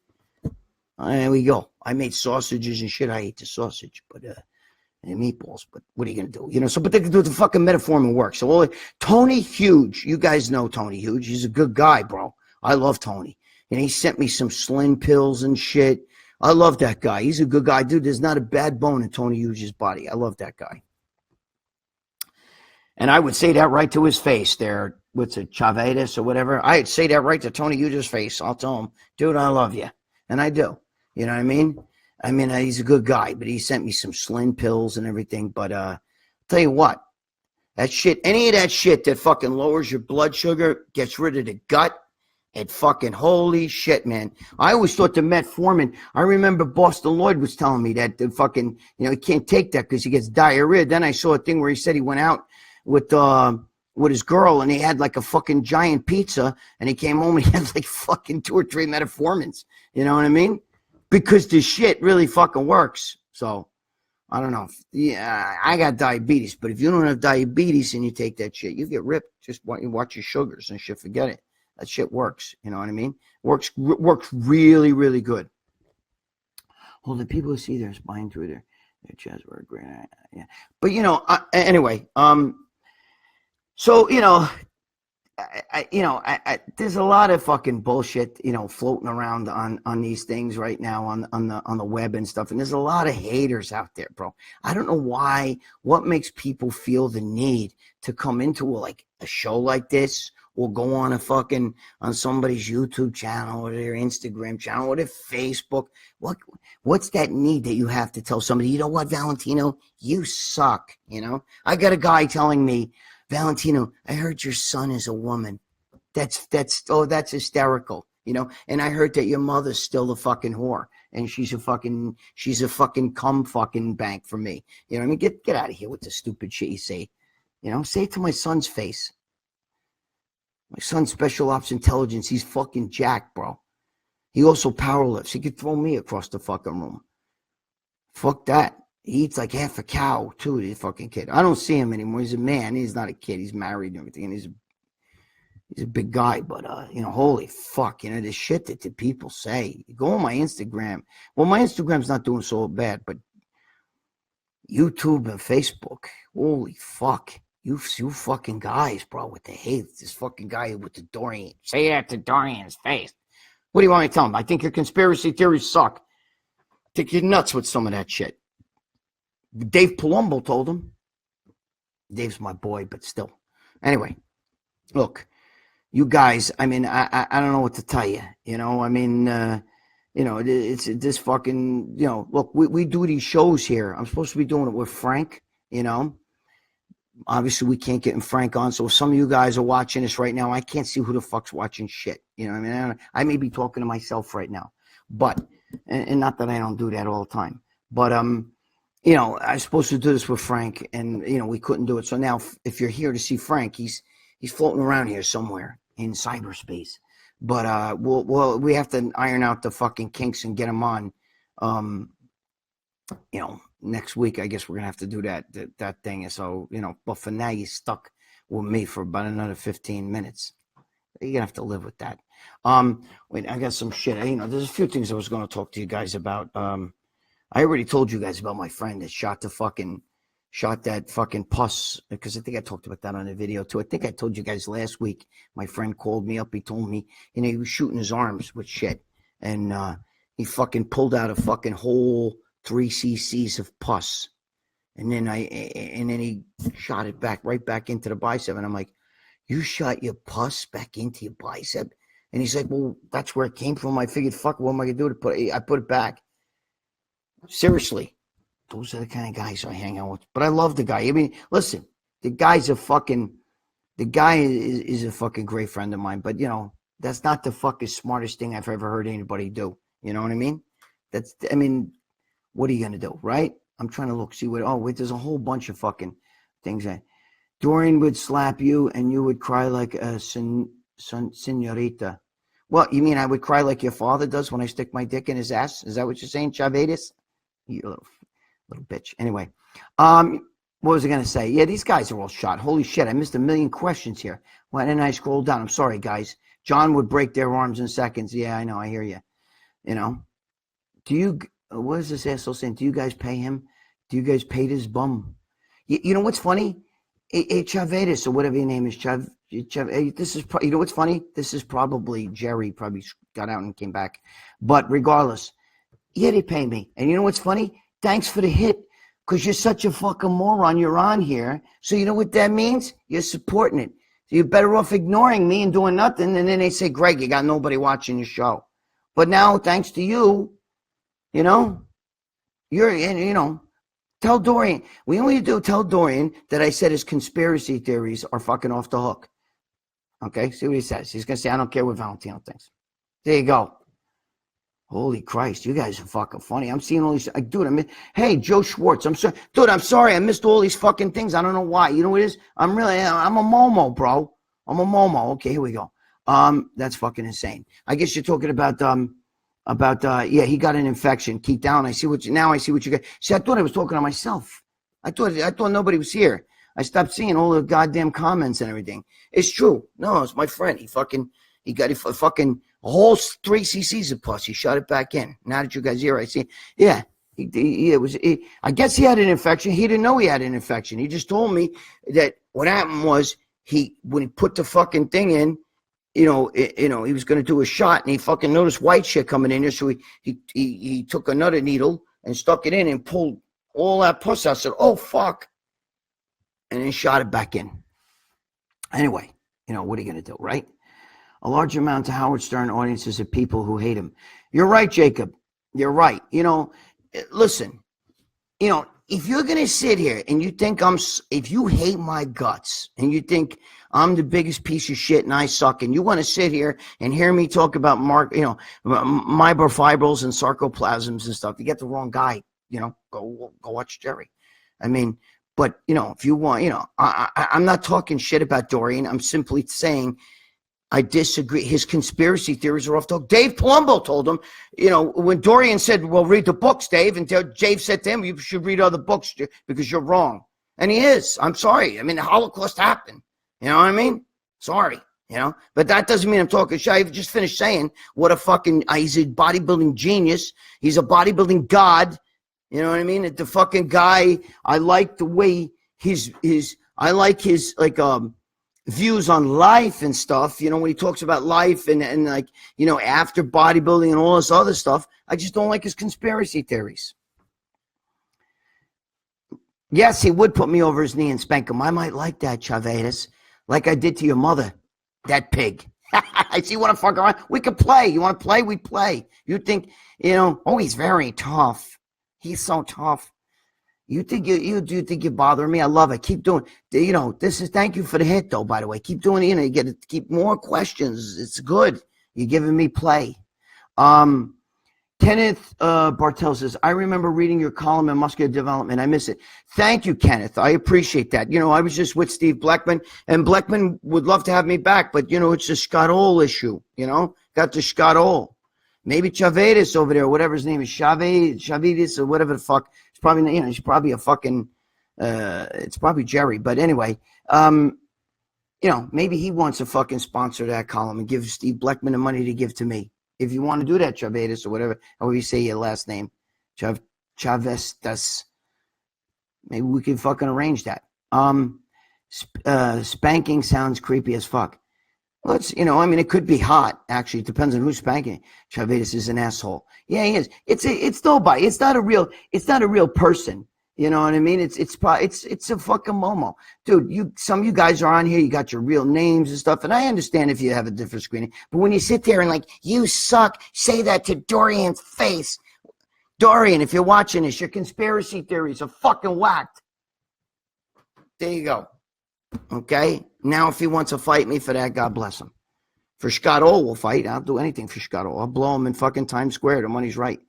There we go. I made sausages and shit. I ate the sausage, but and meatballs. But what are you gonna do? But they can do the fucking Metformin work. So Tony Huge, you guys know Tony Huge. He's a good guy, bro. I love Tony. And he sent me some slim pills and shit. I love that guy. He's a good guy, dude. There's not a bad bone in Tony Huge's body. I love that guy. And I would say that right to his face there. What's it, Chavedas or whatever? I'd say that right to Tony Huge's face. I'll tell him, dude, I love you. And I do. You know what I mean? He's a good guy, but he sent me some slim pills and everything. But tell you what, that shit, any of that shit that fucking lowers your blood sugar, gets rid of the gut, and fucking holy shit, man. I always thought the metformin, I remember Boston Lloyd was telling me that the fucking, he can't take that because he gets diarrhea. Then I saw a thing where he said he went out with his girl and he had like a fucking giant pizza and he came home and he had like fucking 2 or 3 metformins. You know what I mean? Because the shit really fucking works. So, I don't know. Yeah, I got diabetes, but if you don't have diabetes and you take that shit, you get ripped. Just watch your sugars and shit. Forget it. That shit works. You know what I mean? Works really, really good. Well, the people who see their spine through their chest were great. Yeah. But, anyway, so, there's a lot of fucking bullshit, floating around on these things right now on the web and stuff. And there's a lot of haters out there, bro. I don't know what makes people feel the need to come into a show like this or go on on somebody's YouTube channel or their Instagram channel or their Facebook. What's that need that you have to tell somebody, you know what, Valentino, you suck. I got a guy telling me, Valentino, I heard your son is a woman. That's hysterical, And I heard that your mother's still a fucking whore, and she's a fucking cum fucking bank for me. You know what I mean? Get out of here with the stupid shit you say. Say it to my son's face. My son's special ops intelligence. He's fucking jacked, bro. He also power lifts. He could throw me across the fucking room. Fuck that. He eats like half a cow, too, the fucking kid. I don't see him anymore. He's a man. He's not a kid. He's married and everything. And he's a big guy. But, holy fuck, the shit that the people say. You go on my Instagram. Well, my Instagram's not doing so bad, but YouTube and Facebook, holy fuck. You fucking guys, bro, with the hate. This fucking guy with the Dorian. Say that to Dorian's face. What do you want me to tell him? I think your conspiracy theories suck. I think you're nuts with some of that shit. Dave Palumbo told him. Dave's my boy, but still. Anyway, look, you guys, I don't know what to tell you. It's this fucking, look, we do these shows here. I'm supposed to be doing it with Frank, Obviously, we can't get Frank on. So if some of you guys are watching this right now, I can't see who the fuck's watching shit. I may be talking to myself right now. But, and not that I don't do that all the time. But, I was supposed to do this with Frank, and we couldn't do it. So now, if you're here to see Frank, he's floating around here somewhere in cyberspace. But we have to iron out the fucking kinks and get him on. Next week, I guess we're gonna have to do that thing. And so but for now, you're stuck with me for about another 15 minutes. You're gonna have to live with that. Wait, I got some shit. There's a few things I was gonna talk to you guys about. I already told you guys about my friend that shot that fucking pus, because I think I talked about that on the video too. I think I told you guys last week. My friend called me up. He told me, he was shooting his arms with shit, and he fucking pulled out a fucking whole 3 cc's of pus, and then he shot it right back into the bicep, and I'm like, you shot your pus back into your bicep? And he's like, well, that's where it came from. I figured, fuck, what am I gonna do to put it? I put it back. Seriously. Those are the kind of guys I hang out with. But I love the guy. I mean, listen, the guy is a fucking great friend of mine. But, that's not the fucking smartest thing I've ever heard anybody do. You know what I mean? What are you going to do, right? I'm trying to see wait, there's a whole bunch of fucking things. Dorian would slap you and you would cry like a senorita. Well, you mean I would cry like your father does when I stick my dick in his ass? Is that what you're saying, Chavedes? You little bitch. Anyway, what was I going to say? Yeah, these guys are all shot. Holy shit, I missed a million questions here. Why didn't I scroll down? I'm sorry, guys. John would break their arms in seconds. Yeah, I know. I hear you. What is this asshole saying? Do you guys pay him? Do you guys pay this bum? You know what's funny? Chavedes, or whatever your name is, this is, you know what's funny? This is probably Jerry, probably got out and came back. But regardless, yeah, they pay me. And you know what's funny? Thanks for the hit, because you're such a fucking moron. You're on here. So you know what that means? You're supporting it. So you're better off ignoring me and doing nothing. And then they say, Greg, you got nobody watching your show. But now, thanks to you, tell Dorian. We only tell Dorian that I said his conspiracy theories are fucking off the hook. Okay, see what he says. He's going to say, I don't care what Valentino thinks. There you go. Holy Christ, you guys are fucking funny. I'm seeing all these, dude, hey, Joe Schwartz, I'm sorry. Dude, I'm sorry, I missed all these fucking things. I don't know why. You know what it is? I'm a Momo, bro. I'm a Momo. Okay, here we go. That's fucking insane. I guess you're talking about he got an infection. Keep down. I see what you got. See, I thought I was talking to myself. I thought nobody was here. I stopped seeing all the goddamn comments and everything. It's true. No, it's my friend. He got a fucking whole 3 cc's of pus. He shot it back in. Now that you guys here, I see. Yeah. I guess he had an infection. He didn't know he had an infection. He just told me that what happened was when he put the fucking thing in, he was going to do a shot, and he fucking noticed white shit coming in there. So he took another needle and stuck it in and pulled all that pus out. I said, oh, fuck. And then shot it back in. Anyway, what are you going to do, right? A large amount of Howard Stern audiences of people who hate him. You're right, Jacob. You're right. Listen, if you're going to sit here and you think if you hate my guts and you think I'm the biggest piece of shit and I suck, and you want to sit here and hear me talk about myofibrils and sarcoplasms and stuff, you get the wrong guy. Go watch Jerry. But if you want, I'm not talking shit about Dorian. I'm simply saying I disagree. His conspiracy theories are off the hook. Dave Palumbo told him, when Dorian said, well, read the books, Dave, and Dave said to him, you should read other books because you're wrong. And he is. I'm sorry. The Holocaust happened. You know what I mean? Sorry. But that doesn't mean I'm talking shit. I just finished saying what a fucking, he's a bodybuilding genius. He's a bodybuilding god. You know what I mean? The fucking guy, I like the way his views on life and stuff, when he talks about life and after bodybuilding and all this other stuff. I just don't like his conspiracy theories. Yes, he would put me over his knee and spank him. I might like that, Chavedes, like I did to your mother, that pig. I see you want to fuck around. We could play. You want to play? We play. You think, he's very tough. He's so tough. You think you think you're bothering me? I love it. Keep doing. Thank you for the hit, though. By the way, keep doing it. You get to keep more questions. It's good. You're giving me play. Kenneth Bartel says, I remember reading your column in Muscular Development. I miss it. Thank you, Kenneth. I appreciate that. I was just with Steve Bleckman, and Bleckman would love to have me back, but it's a Scott Ohl issue. Got the Scott Ohl. Maybe Chavedes over there, whatever his name is, Chavedes or whatever the fuck. It's probably, he's probably a fucking, it's probably Jerry. But anyway, maybe he wants to fucking sponsor that column and give Steve Bleckman the money to give to me. If you want to do that, Chavedes or whatever, however you say your last name, Chavistas. Maybe we can fucking arrange that. Spanking sounds creepy as fuck. Let's, I mean, it could be hot. Actually, it depends on who's spanking. Chavis is an asshole. Yeah, he is. It's nobody. It's not a real person. You know what I mean? It's a fucking momo, dude. Some of you guys are on here. You got your real names and stuff, and I understand if you have a different screening. But when you sit there and like, you suck, say that to Dorian's face. Dorian, if you're watching this, your conspiracy theories are fucking whacked. There you go. Okay? Now, if he wants to fight me for that, God bless him. For Scott O, we'll fight. I'll do anything for Scott O. I'll blow him in fucking Times Square. The money's right.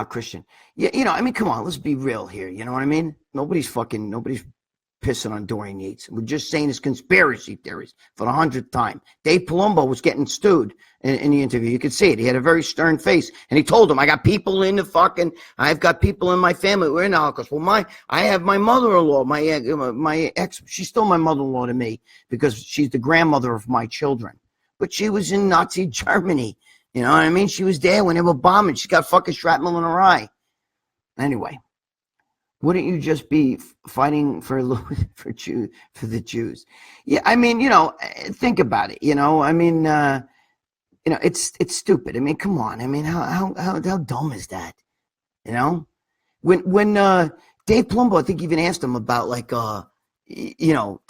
Christian. Yeah, I mean, come on, let's be real here. You know what I mean? Nobody's pissing on Dorian Yates. We're just saying his conspiracy theories for the 100th time. Dave Palumbo was getting stewed in the interview. You could see it. He had a very stern face, and he told him, I've got people in my family who are in the Holocaust. Well, I have my mother-in-law, my ex, she's still my mother-in-law to me because she's the grandmother of my children. But she was in Nazi Germany. You know what I mean? She was there when they were bombing. She got fucking shrapnel in her eye. Anyway. Wouldn't you just be fighting for the Jews? Yeah, I mean, think about it. I mean, it's stupid. I mean, come on. I mean, how dumb is that? When Dave Palumbo, I think even asked him about they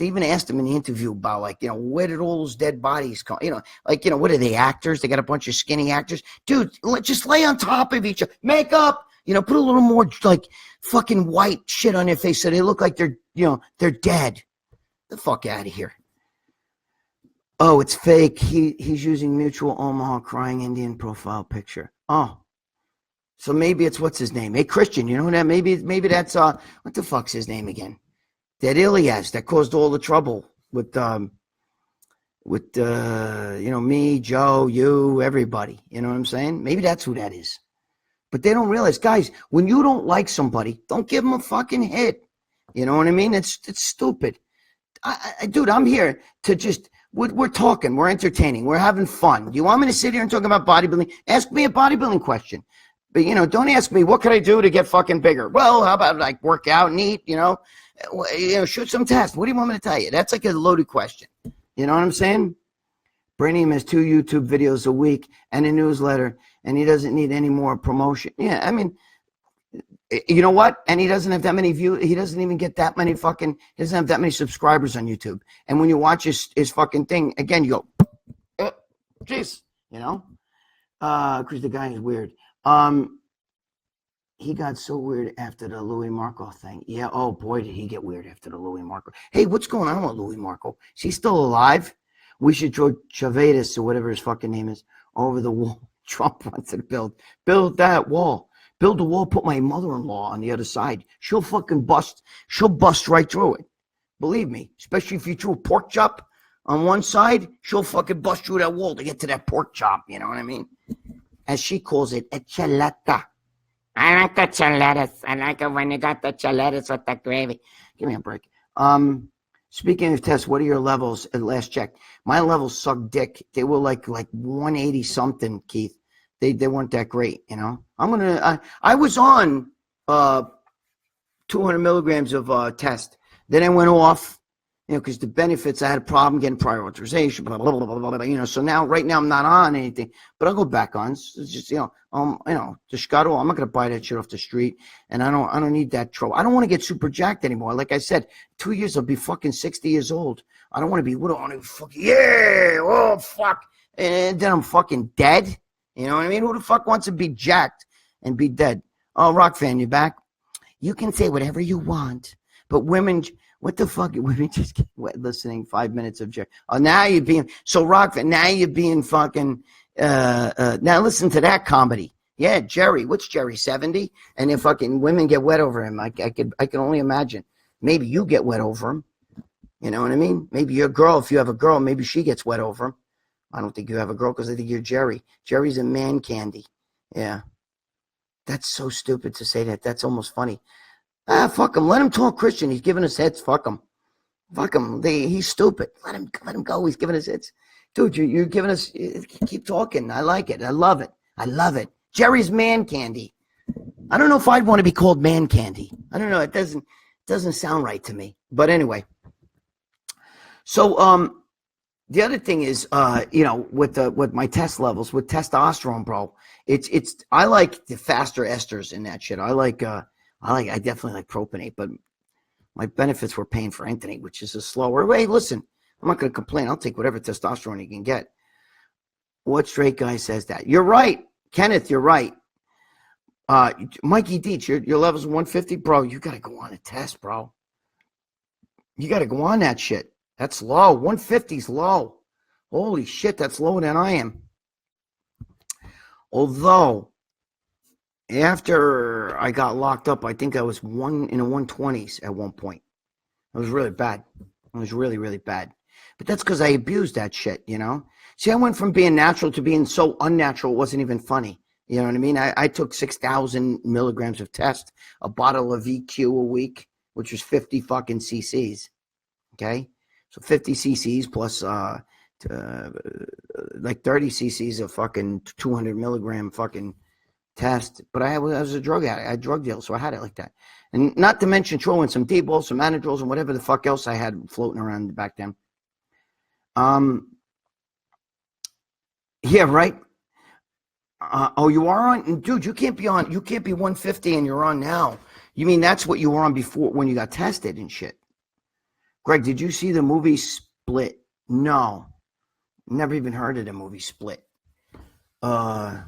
even asked him in the interview about where did all those dead bodies come? What are they, actors? They got a bunch of skinny actors, dude. Just lay on top of each other, make up. Put a little more fucking white shit on their face so they look like they're dead. The fuck out of here. Oh, it's fake. He's using Mutual Omaha crying Indian profile picture. Oh. So maybe it's what's his name? Hey, Christian, you know that? Maybe that's what the fuck's his name again? That Ilias that caused all the trouble with me, Joe, you, everybody. You know what I'm saying? Maybe that's who that is. But they don't realize, guys, when you don't like somebody, don't give them a fucking hit. You know what I mean? It's stupid. Dude, I'm here to just, we're talking, we're entertaining, we're having fun. You want me to sit here and talk about bodybuilding? Ask me a bodybuilding question. But, don't ask me, what can I do to get fucking bigger? Well, how about work out and eat, shoot some tests. What do you want me to tell you? That's like a loaded question. You know what I'm saying? Brainium has 2 YouTube videos a week and a newsletter, and he doesn't need any more promotion. Yeah, I mean, you know what? And he doesn't have that many views. He doesn't even get that many he doesn't have that many subscribers on YouTube. And when you watch his fucking thing, again, you go, jeez, because the guy is weird. He got so weird after the Louis Marco thing. Yeah, oh boy, did he get weird after the Louis Marco. Hey, what's going on with Louis Marco? Is he still alive? We should throw Chavis or whatever his fucking name is over the wall. Trump wants to build that wall. Build a wall, put my mother-in-law on the other side. She'll fucking bust. She'll bust right through it. Believe me, especially if you threw a pork chop on one side, she'll fucking bust through that wall to get to that pork chop. You know what I mean? As she calls it, enchilada. I like the chiletas. I like it when you got the chiletas with the gravy. Give me a break. Speaking of tests, what are your levels at last check? My levels suck dick. They were like 180 something, Keith. They weren't that great, I was on 200 milligrams of test. Then I went off, because the benefits, I had a problem getting prior authorization, blah, blah, blah, blah, blah, so right now I'm not on anything, but I'll go back on. It's just, the Scotto, I'm not going to buy that shit off the street, and I don't need that trouble. I don't want to get super jacked anymore. Like I said, 2 years I'll be fucking 60 years old. I don't want to be, oh, fuck, and then I'm fucking dead. You know what I mean? Who the fuck wants to be jacked and be dead? Oh, Rock fan, you back? You can say whatever you want, but women, what the fuck? Women just get wet listening 5 minutes of Jerry. Oh, now you're being, so Rock fan, now you're being fucking, now listen to that comedy. Yeah, Jerry, what's Jerry, 70? And if fucking women get wet over him, I can only imagine. Maybe you get wet over him. You know what I mean? Maybe your girl, if you have a girl, maybe she gets wet over him. I don't think you have a girl because I think you're Jerry. Jerry's a man candy. Yeah. That's so stupid to say that. That's almost funny. Fuck him. Let him talk Christian. He's giving us hits. Fuck him. Fuck him. He's stupid. Let him go. He's giving us hits. Dude, you're giving us, keep talking. I like it. I love it. Jerry's man candy. I don't know if I'd want to be called man candy. I don't know. It doesn't sound right to me. But anyway. So the other thing is, with my test levels, with testosterone, bro, I like the faster esters in that shit. I definitely like propionate, but my benefits were paying for Anthony, which is a slower way. Listen, I'm not going to complain. I'll take whatever testosterone you can get. What straight guy says that? You're right, Kenneth. You're right. Mikey Deach, your level's 150, bro. You got to go on a test, bro. You got to go on that shit. That's low. 150's low. Holy shit, that's lower than I am. Although, after I got locked up, I think I was in the 120s at one point. It was really bad. It was really, really bad. But that's because I abused that shit, you know? See, I went from being natural to being so unnatural it wasn't even funny. You know what I mean? I took 6,000 milligrams of test, a bottle of VQ a week, which was 50 fucking cc's. Okay? So 50 cc's plus like 30 cc's of fucking 200 milligram fucking test. But I was a drug addict. I had drug deal, so I had it like that. And not to mention throwing some D-balls, some Anadrols, and whatever the fuck else I had floating around back then. Yeah, right. You are on, dude. You can't be 150 and you're on now. You mean that's what you were on before when you got tested and shit? Greg, did you see the movie Split? No, never even heard of the movie Split. No,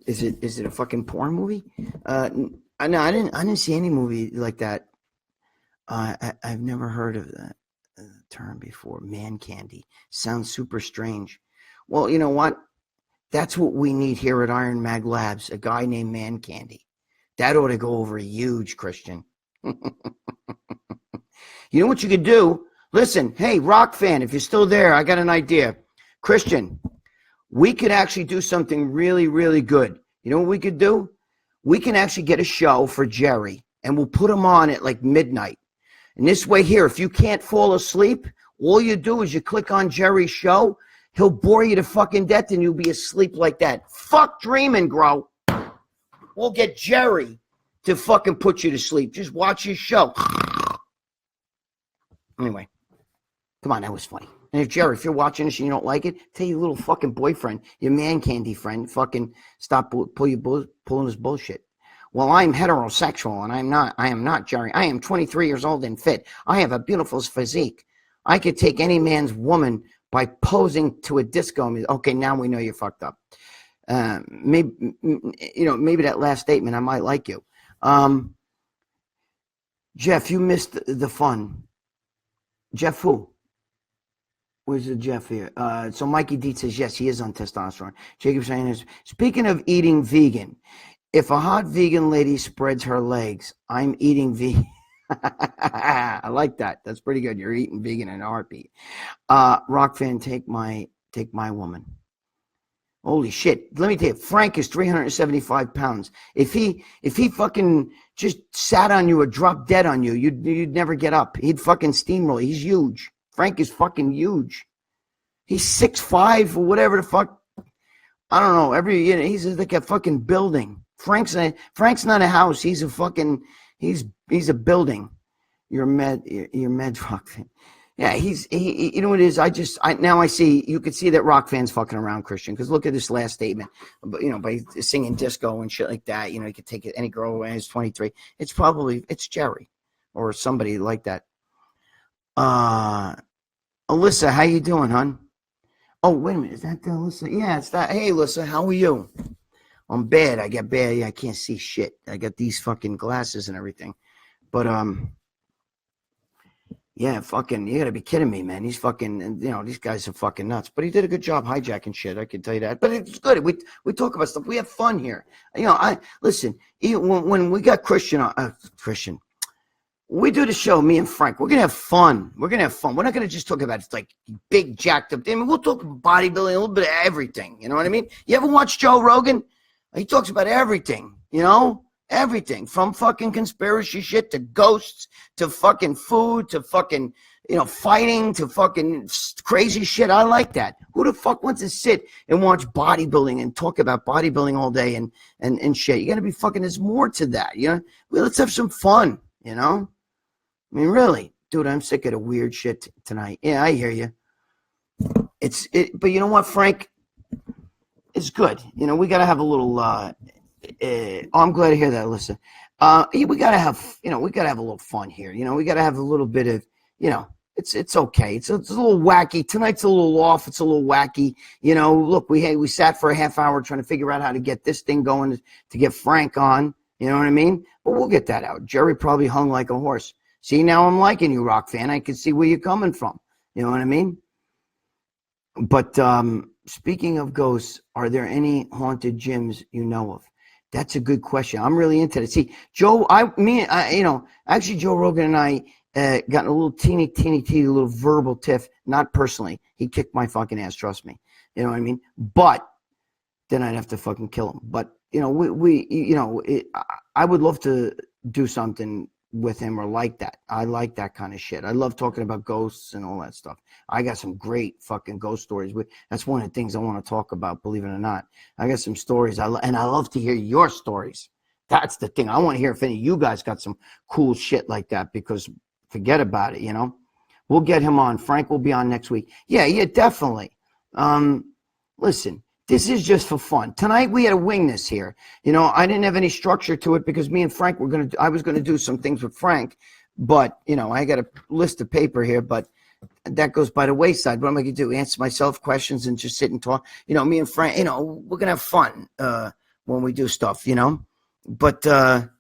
is it a fucking porn movie? No, I didn't see any movie like that. I've never heard of that term before. Man candy sounds super strange. Well, you know what? That's what we need here at Iron Mag Labs, a guy named Man Candy. That ought to go over huge, Christian. You know what you could do? Listen, hey, rock fan, if you're still there, I got an idea. Christian, we could actually do something really, really good. You know what we could do? We can actually get a show for Jerry, and we'll put him on at like midnight. And this way here, if you can't fall asleep, all you do is you click on Jerry's show. He'll bore you to fucking death and you'll be asleep like that. Fuck dreaming, bro. We'll get Jerry to fucking put you to sleep. Just watch his show. Anyway, come on, that was funny. And if Jerry, if you're watching this and you don't like it, tell your little fucking boyfriend, your man candy friend, fucking stop pulling his bullshit. Well, I'm heterosexual and I am not Jerry. I am 23 years old and fit. I have a beautiful physique. I could take any man's woman by posing to a disco music. Okay, now we know you're fucked up. Maybe that last statement, I might like you. Jeff, you missed the fun. Jeff who? Where's the Jeff here? So Mikey D says, yes, he is on testosterone. Jacob saying this. Speaking of eating vegan, if a hot vegan lady spreads her legs, I'm eating vegan. I like that. That's pretty good. You're eating vegan in a heartbeat. Rock fan, take my woman. Holy shit. Let me tell you, Frank is 375 pounds. If he fucking just sat on you or dropped dead on you, you'd never get up. He'd fucking steamroll. He's huge. Frank is fucking huge. He's 6'5" or whatever the fuck. I don't know. He's like a fucking building. Frank's not a house. He's a fucking he's a building. You're med rock fan. Yeah, he you know what it is? Now I see, you could see that rock fans fucking around, Christian, because look at this last statement. But by singing disco and shit like that, you could take any girl away who's 23. It's Jerry or somebody like that. Alyssa, how you doing, hon? Oh, wait a minute, is that Alyssa? Yeah, it's that. Hey, Alyssa, how are you? I'm bad. I got bad. Yeah, I can't see shit. I got these fucking glasses and everything. But yeah, fucking, you gotta be kidding me, man. He's fucking, these guys are fucking nuts. But he did a good job hijacking shit. I can tell you that. But it's good. We talk about stuff. We have fun here. Listen. When we got Christian, we do the show, me and Frank. We're gonna have fun. We're not gonna just talk about like big jacked up. We'll talk about bodybuilding, a little bit of everything. You know what I mean? You ever watch Joe Rogan? He talks about everything. Everything from fucking conspiracy shit to ghosts to fucking food to fucking fighting to fucking crazy shit. I like that. Who the fuck wants to sit and watch bodybuilding and talk about bodybuilding all day and shit? You got to be fucking, there's more to that. Well, let's have some fun, I mean, really. Dude, I'm sick of the weird shit tonight. Yeah, I hear you. But you know what, Frank? It's good. We got to have a little, I'm glad to hear that, Alyssa. We got to have, we got to have a little fun here. We got to have a little bit of, it's okay. It's a little wacky. Tonight's a little off. It's a little wacky. Look, we sat for a half hour trying to figure out how to get this thing going to get Frank on. You know what I mean? But we'll get that out. Jerry probably hung like a horse. See, now I'm liking you, Rock fan. I can see where you're coming from. You know what I mean? But speaking of ghosts, are there any haunted gyms you know of? That's a good question. I'm really into it. See, Joe, actually Joe Rogan and I got a little teeny little verbal tiff. Not personally. He kicked my fucking ass. Trust me. You know what I mean? But then I'd have to fucking kill him. But I would love to do something with him or like that. I like that kind of shit. I love talking about ghosts and all that stuff. I got some great fucking ghost stories. That's one of the things I want to talk about, believe it or not. I got some stories, and I love to hear your stories. That's the thing. I want to hear if any of you guys got some cool shit like that, because forget about it, We'll get him on. Frank will be on next week. Yeah, definitely. Listen, this is just for fun. Tonight we had to wing this here. I didn't have any structure to it because me and Frank I was going to do some things with Frank, but, I got a list of paper here, but that goes by the wayside. What am I going to do? Answer myself questions and just sit and talk? Me and Frank, we're going to have fun when we do stuff, But, for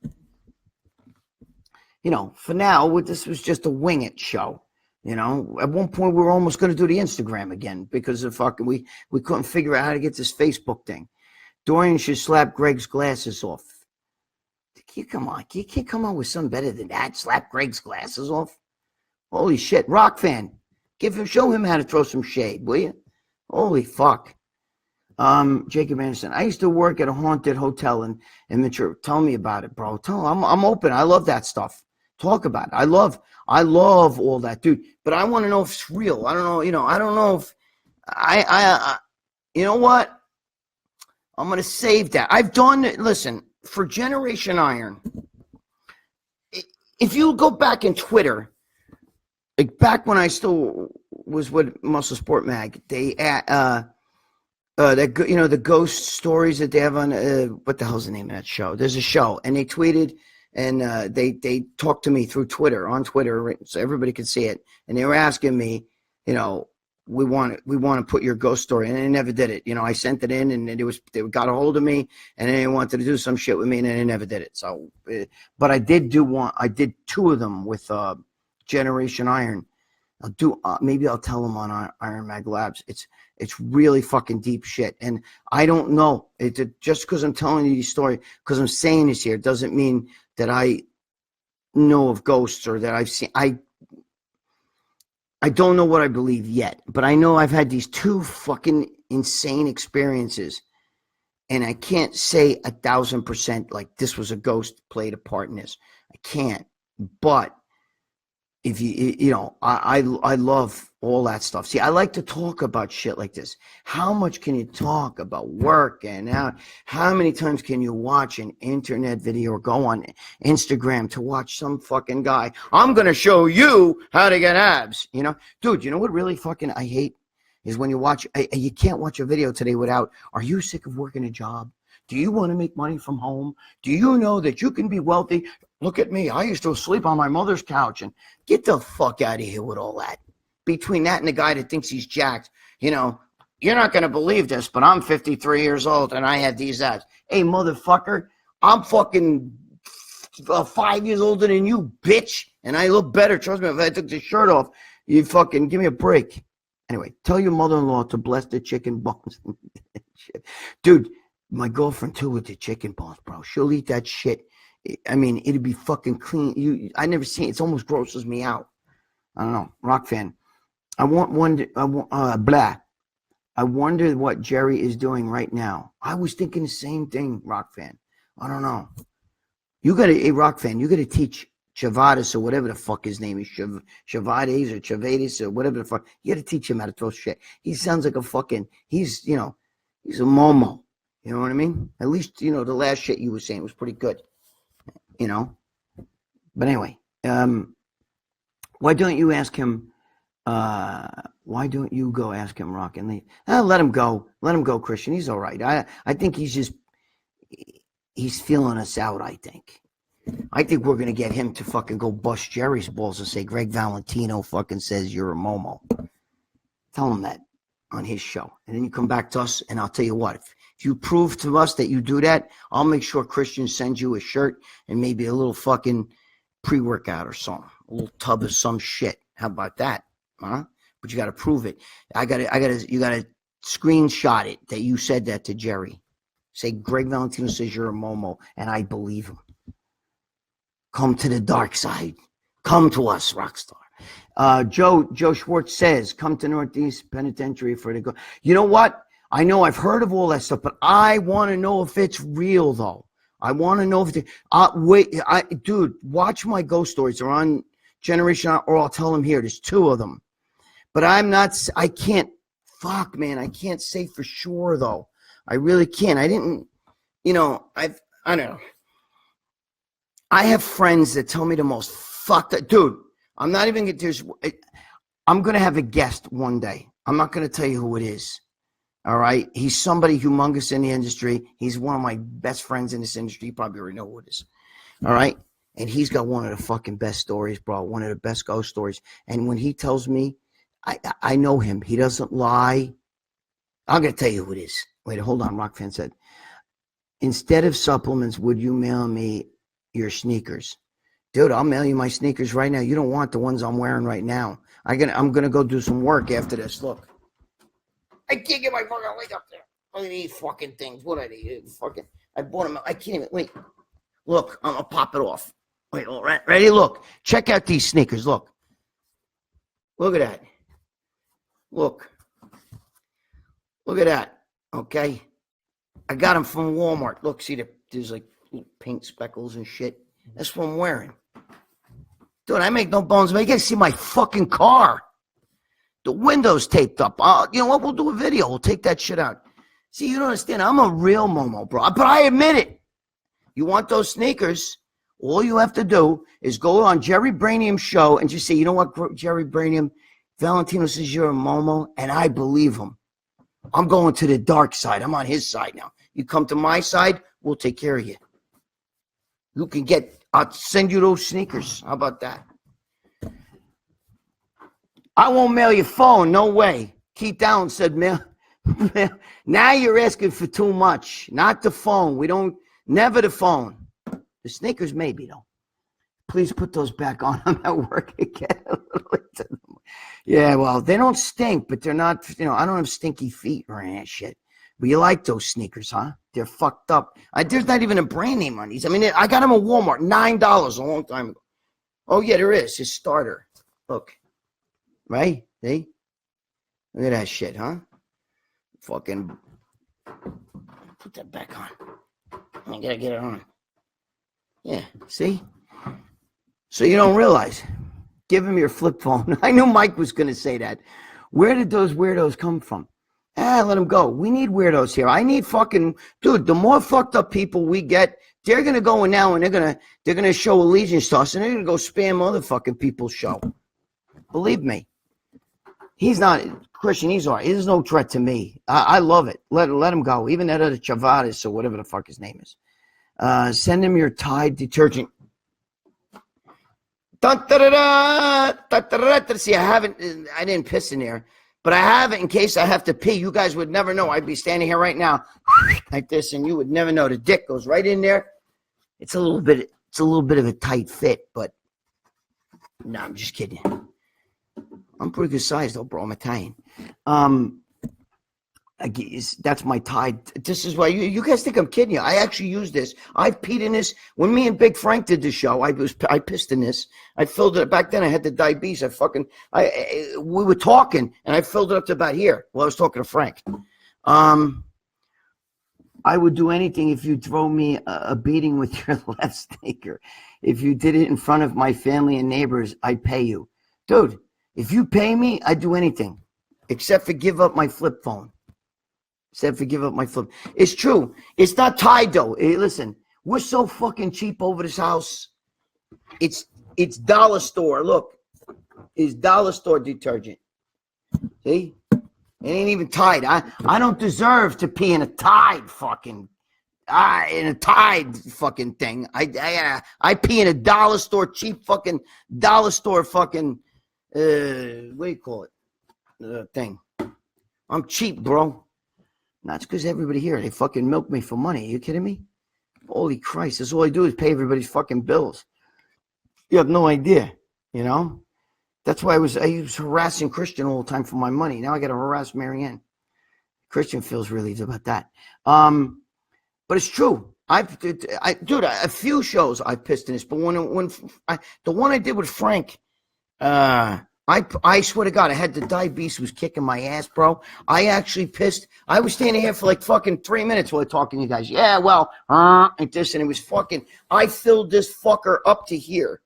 now, this was just a wing it show. At one point we were almost going to do the Instagram again because of fucking we couldn't figure out how to get this Facebook thing. Dorian should slap Gregg's glasses off. Come on, you can't come on with something better than that. Slap Gregg's glasses off. Holy shit, Rock fan, show him how to throw some shade, will you? Holy fuck. Jacob Anderson, I used to work at a haunted hotel in Ventura. Tell me about it, bro. I'm open. I love that stuff. Talk about it. I love all that, dude. But I want to know if it's real. I don't know. I don't know if I you know what? I'm going to save that. Listen, for Generation Iron, if you go back in Twitter, like back when I still was with Muscle Sport Mag, they, the ghost stories that they have on, what the hell's the name of that show? There's a show, and they tweeted, and they talked to me through Twitter, on Twitter, so everybody could see it. And they were asking me, we want to put your ghost story, and they never did it. I sent it in, and they got a hold of me, and they wanted to do some shit with me, and they never did it. So, but I did two of them with Generation Iron. I'll do maybe I'll tell them on Iron Mag Labs. It's really fucking deep shit, and I don't know. Just because I'm telling you these stories, because I'm saying this here, doesn't mean that I know of ghosts or that I've seen. I don't know what I believe yet, but I know I've had these two fucking insane experiences, and I can't say 1,000% like this was a ghost played a part in this. I can't, but if I love all that stuff. See, I like to talk about shit like this. How much can you talk about work, and how many times can you watch an internet video or go on Instagram to watch some fucking guy? I'm going to show you how to get abs, Dude, you know what really fucking I hate is when you can't watch a video today without, are you sick of working a job? Do you want to make money from home? Do you know that you can be wealthy? Look at me. I used to sleep on my mother's couch. And get the fuck out of here with all that. Between that and the guy that thinks he's jacked, you're not going to believe this, but I'm 53 years old and I have these abs. Hey, motherfucker, I'm fucking 5 years older than you, bitch. And I look better. Trust me, if I took the shirt off, you fucking give me a break. Anyway, tell your mother-in-law to bless the chicken bones. Dude, my girlfriend too with the chicken bones, bro. She'll eat that shit. I mean, it'd be fucking clean. I never seen it. It's almost grosses me out. I don't know. Rock fan. I wonder what Jerry is doing right now. I was thinking the same thing, Rock fan. I don't know. Rock fan, you got to teach Chavadas or whatever the fuck his name is, Chavades or Chavades or whatever the fuck. You got to teach him how to throw shit. He sounds like a fucking, he's a Momo. You know what I mean? At least, the last shit you were saying was pretty good, But anyway, why don't you ask him, why don't you go ask him, Rock and Lee? Let him go. Let him go, Christian. He's all right. I think he's feeling us out, I think. I think we're going to get him to fucking go bust Jerry's balls and say Gregg Valentino fucking says you're a Momo. Tell him that on his show. And then you come back to us, and I'll tell you what. If you prove to us that you do that, I'll make sure Christian sends you a shirt and maybe a little fucking pre-workout or something. A little tub of some shit. How about that? Huh? But you got to prove it. You got to screenshot it that you said that to Jerry. Say Gregg Valentino says you're a Momo, and I believe him. Come to the dark side. Come to us, Rockstar. Joe Schwartz says, come to Northeast Penitentiary for the go. You know what? I know I've heard of all that stuff, but I want to know if it's real, though. I want to know if dude, watch my ghost stories. They're on Generation, or I'll tell them here. There's 2 of them. But I can't say for sure, though. I really can't. I didn't, I don't know. I have friends that tell me the most fucked up. Dude, I'm not even I'm going to have a guest one day. I'm not going to tell you who it is. All right? He's somebody humongous in the industry. He's one of my best friends in this industry. You probably already know who it is. All right? And he's got one of the fucking best stories, bro. One of the best ghost stories. And when he tells me, I know him. He doesn't lie. I'm going to tell you who it is. Wait, hold on. Rockfan said, instead of supplements, would you mail me your sneakers? Dude, I'll mail you my sneakers right now. You don't want the ones I'm wearing right now. I'm gonna go do some work after this. Look, I can't get my fucking leg up there. Look at these fucking things. What are they? Fucking, I bought them. I can't even. Wait. Look, I'm gonna pop it off. Wait, all right, ready? Look, check out these sneakers. Look at that. Look at that. Okay, I got them from Walmart. Look, see, there's like paint speckles and shit. That's what I'm wearing. Dude, I make no bones. You guys see my fucking car. The window's taped up. You know what? We'll do a video. We'll take that shit out. See, you don't understand. I'm a real Momo, bro. But I admit it. You want those sneakers, all you have to do is go on Jerry Brainium's show and just say, you know what, Jerry Brainium, Valentino says you're a Momo, and I believe him. I'm going to the dark side. I'm on his side now. You come to my side, we'll take care of you. You can I'll send you those sneakers. How about that? I won't mail your phone. No way. Keith Allen said, mail. Now you're asking for too much. Not the phone. Never the phone. The sneakers, maybe, though. Please put those back on. I'm at work again. Yeah, well, they don't stink, but they're not, I don't have stinky feet or any of that shit. But you like those sneakers, huh? They're fucked up. There's not even a brand name on these. I mean, I got them at Walmart, $9 a long time ago. Oh, yeah, there is. His starter. Look. Right? See? Look at that shit, huh? Fucking put that back on. I gotta get it on. Yeah, see? So you don't realize. Give him your flip phone. I knew Mike was going to say that. Where did those weirdos come from? Let them go. We need weirdos here. I need fucking, dude, the more fucked up people we get, they're going to go in now and they're going to show allegiance to us and they're going to go spam other fucking people's show. Believe me. He's not, Christian, he's all right. He's no threat to me. I love it. Let him go. Even that other Chavadas or whatever the fuck his name is. Send him your Tide detergent. See, I didn't piss in there, but I have it in case I have to pee. You guys would never know. I'd be standing here right now like this, and you would never know. The dick goes right in there. It's a little bit of a tight fit, but no, I'm just kidding. I'm pretty good size though, bro. I'm Italian. That's my Tide. This is why you guys think I'm kidding you. I actually use this. I've peed in this. When me and Big Frank did the show, I pissed in this. I filled it. Back then I had the diabetes. We were talking and I filled it up to about here while I was talking to Frank. I would do anything if you throw me a beating with your left sneaker. If you did it in front of my family and neighbors, I'd pay you. Dude, if you pay me, I'd do anything. Except for give up my flip phone. Except for give up my flip. It's true. It's not Tide, though. Hey, listen, we're so fucking cheap over this house. It's dollar store. Look. It's dollar store detergent. See? It ain't even Tide. I don't deserve to pee in a Tide fucking thing. I pee in a dollar store cheap fucking dollar store fucking what do you call it? Thing. I'm cheap, bro. That's because everybody here, they fucking milk me for money. Are you kidding me? Holy Christ. That's all I do is pay everybody's fucking bills. You have no idea, you know? That's why I was harassing Christian all the time for my money. Now I got to harass Marianne. Christian feels relieved about that. But it's true. Dude, a few shows I pissed in this, but the one I did with Frank, I swear to God, I had the diabetes was kicking my ass, bro. I actually pissed. I was standing here for like fucking 3 minutes while talking to you guys. Yeah, well, and this, and it was fucking. I filled this fucker up to here.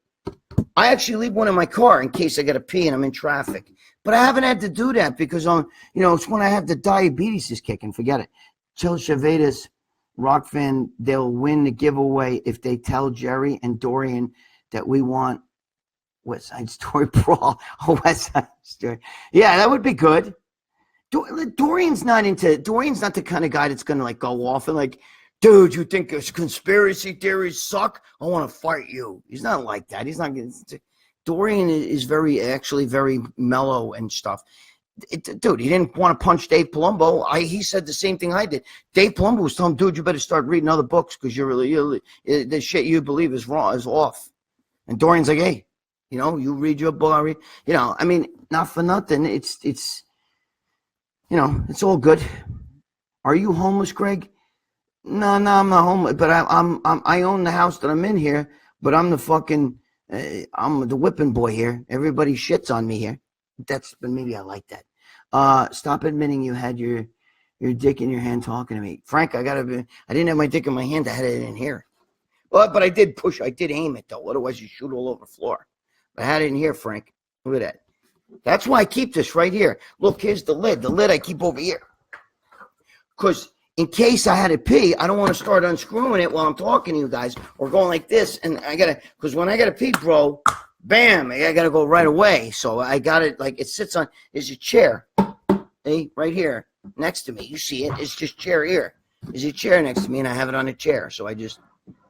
I actually leave one in my car in case I got to pee and I'm in traffic. But I haven't had to do that because it's when I have the diabetes is kicking. Forget it. Tell Chevetas, rock fan, they'll win the giveaway if they tell Jerry and Dorian that we want West Side Story Brawl. Oh, West Side Story. Yeah, that would be good. Dorian's not the kind of guy that's going to like go off and like, dude, you think conspiracy theories suck? I want to fight you. He's not like that. He's not. Dorian is very mellow and stuff. Dude, he didn't want to punch Dave Palumbo. He said the same thing I did. Dave Palumbo was telling him, dude, you better start reading other books because the shit you believe is wrong, is off. And Dorian's like, hey, you read your book. I mean, not for nothing. It's all good. Are you homeless, Greg? No, I'm not homeless, but I own the house that I'm in here, but I'm the fucking, I'm the whipping boy here. Everybody shits on me here. But maybe I like that. Stop admitting you had your dick in your hand talking to me. Frank, I didn't have my dick in my hand. I had it in here. Well, but I did aim it though. Otherwise you shoot all over the floor. But I had it in here, Frank. Look at that. That's why I keep this right here. Look, here's the lid. The lid I keep over here. Because in case I had to pee, I don't want to start unscrewing it while I'm talking to you guys or going like this. And because when I got to pee, bro, bam, I got to go right away. So I got it like it sits on, there's a chair, right here next to me. You see it? It's just chair here. There's a chair next to me and I have it on a chair. So I just,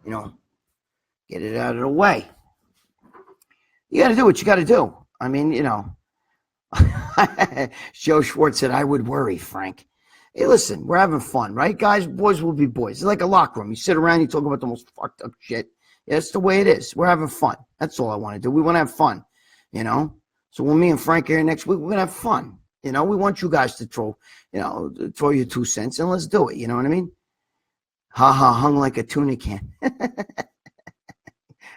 get it out of the way. You got to do what you got to do. I mean, Joe Schwartz said, I would worry, Frank. Hey, listen, we're having fun, right, guys? Boys will be boys. It's like a locker room. You sit around, you talk about the most fucked up shit. Yeah, that's the way it is. We're having fun. That's all I want to do. We want to have fun, So when me and Frank are here next week, we're going to have fun. We want you guys to throw your 2 cents, and let's do it. You know what I mean? Ha ha, hung like a tuna can.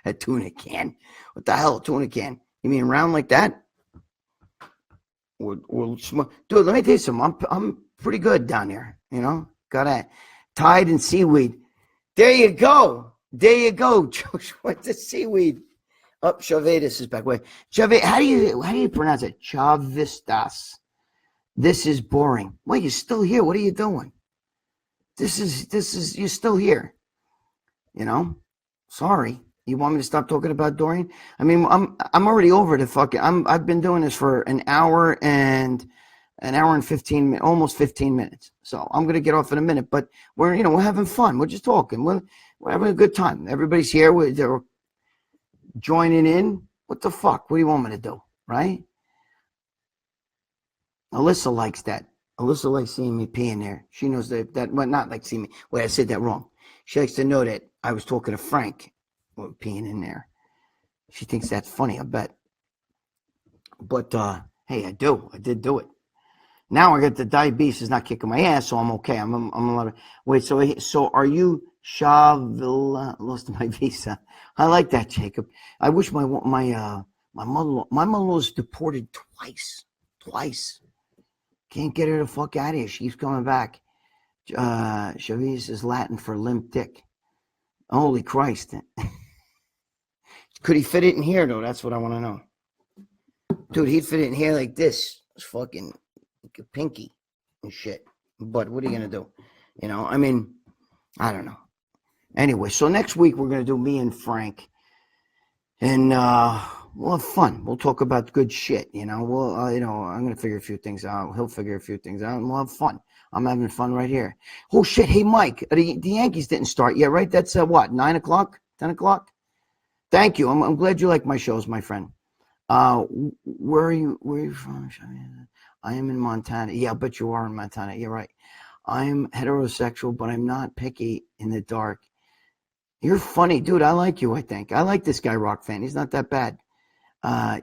A tuna can? What the hell, a tuna can? You mean round like that? Or dude, let me tell you something. I'm pretty good down here, Got a Tide and seaweed. There you go. What's the seaweed? Oh, Chavedas is back. Wait, Chavez, how do you pronounce it? Chavistas. This is boring. Well, you're still here. What are you doing? This is you're still here. Sorry. You want me to stop talking about Dorian? I mean, I'm already over the fucking. I've been doing this for an hour and 15, almost 15 minutes. So I'm gonna get off in a minute. But we're having fun. We're just talking. We're having a good time. Everybody's here. They're joining in. What the fuck? What do you want me to do? Right? Alyssa likes that. Alyssa likes seeing me pee in there. She knows that well, not like seeing me. Wait, I said that wrong. She likes to know that I was talking to Frank. Peeing in there. She thinks that's funny, I bet. But hey, I did do it. Now I got the diabetes is not kicking my ass, so I'm okay. I'm allowed to wait. So are you Shavilla? Lost my visa. I like that, Jacob. I wish my mother was deported twice. Can't get her the fuck out of here. She keeps coming back. Chavez is Latin for limp dick. Holy Christ. Could he fit it in here, though? That's what I want to know. Dude, he'd fit it in here like this. It's fucking like a pinky and shit. But what are you going to do? You know, I mean, I don't know. Anyway, so next week we're going to do me and Frank. And we'll have fun. We'll talk about good shit, you know. We'll, you know, I'm going to figure a few things out. He'll figure a few things out, and we'll have fun. I'm having fun right here. Oh, shit. Hey, Mike, the Yankees didn't start yet, right? That's what, 9 o'clock, 10 o'clock? Thank you. I'm glad you like my shows, my friend. Where are you from? I am in Montana. Yeah, I bet you are in Montana. You're right. I'm heterosexual, but I'm not picky in the dark. You're funny, dude. I like you, I think. I like this guy, Rock Fan. He's not that bad.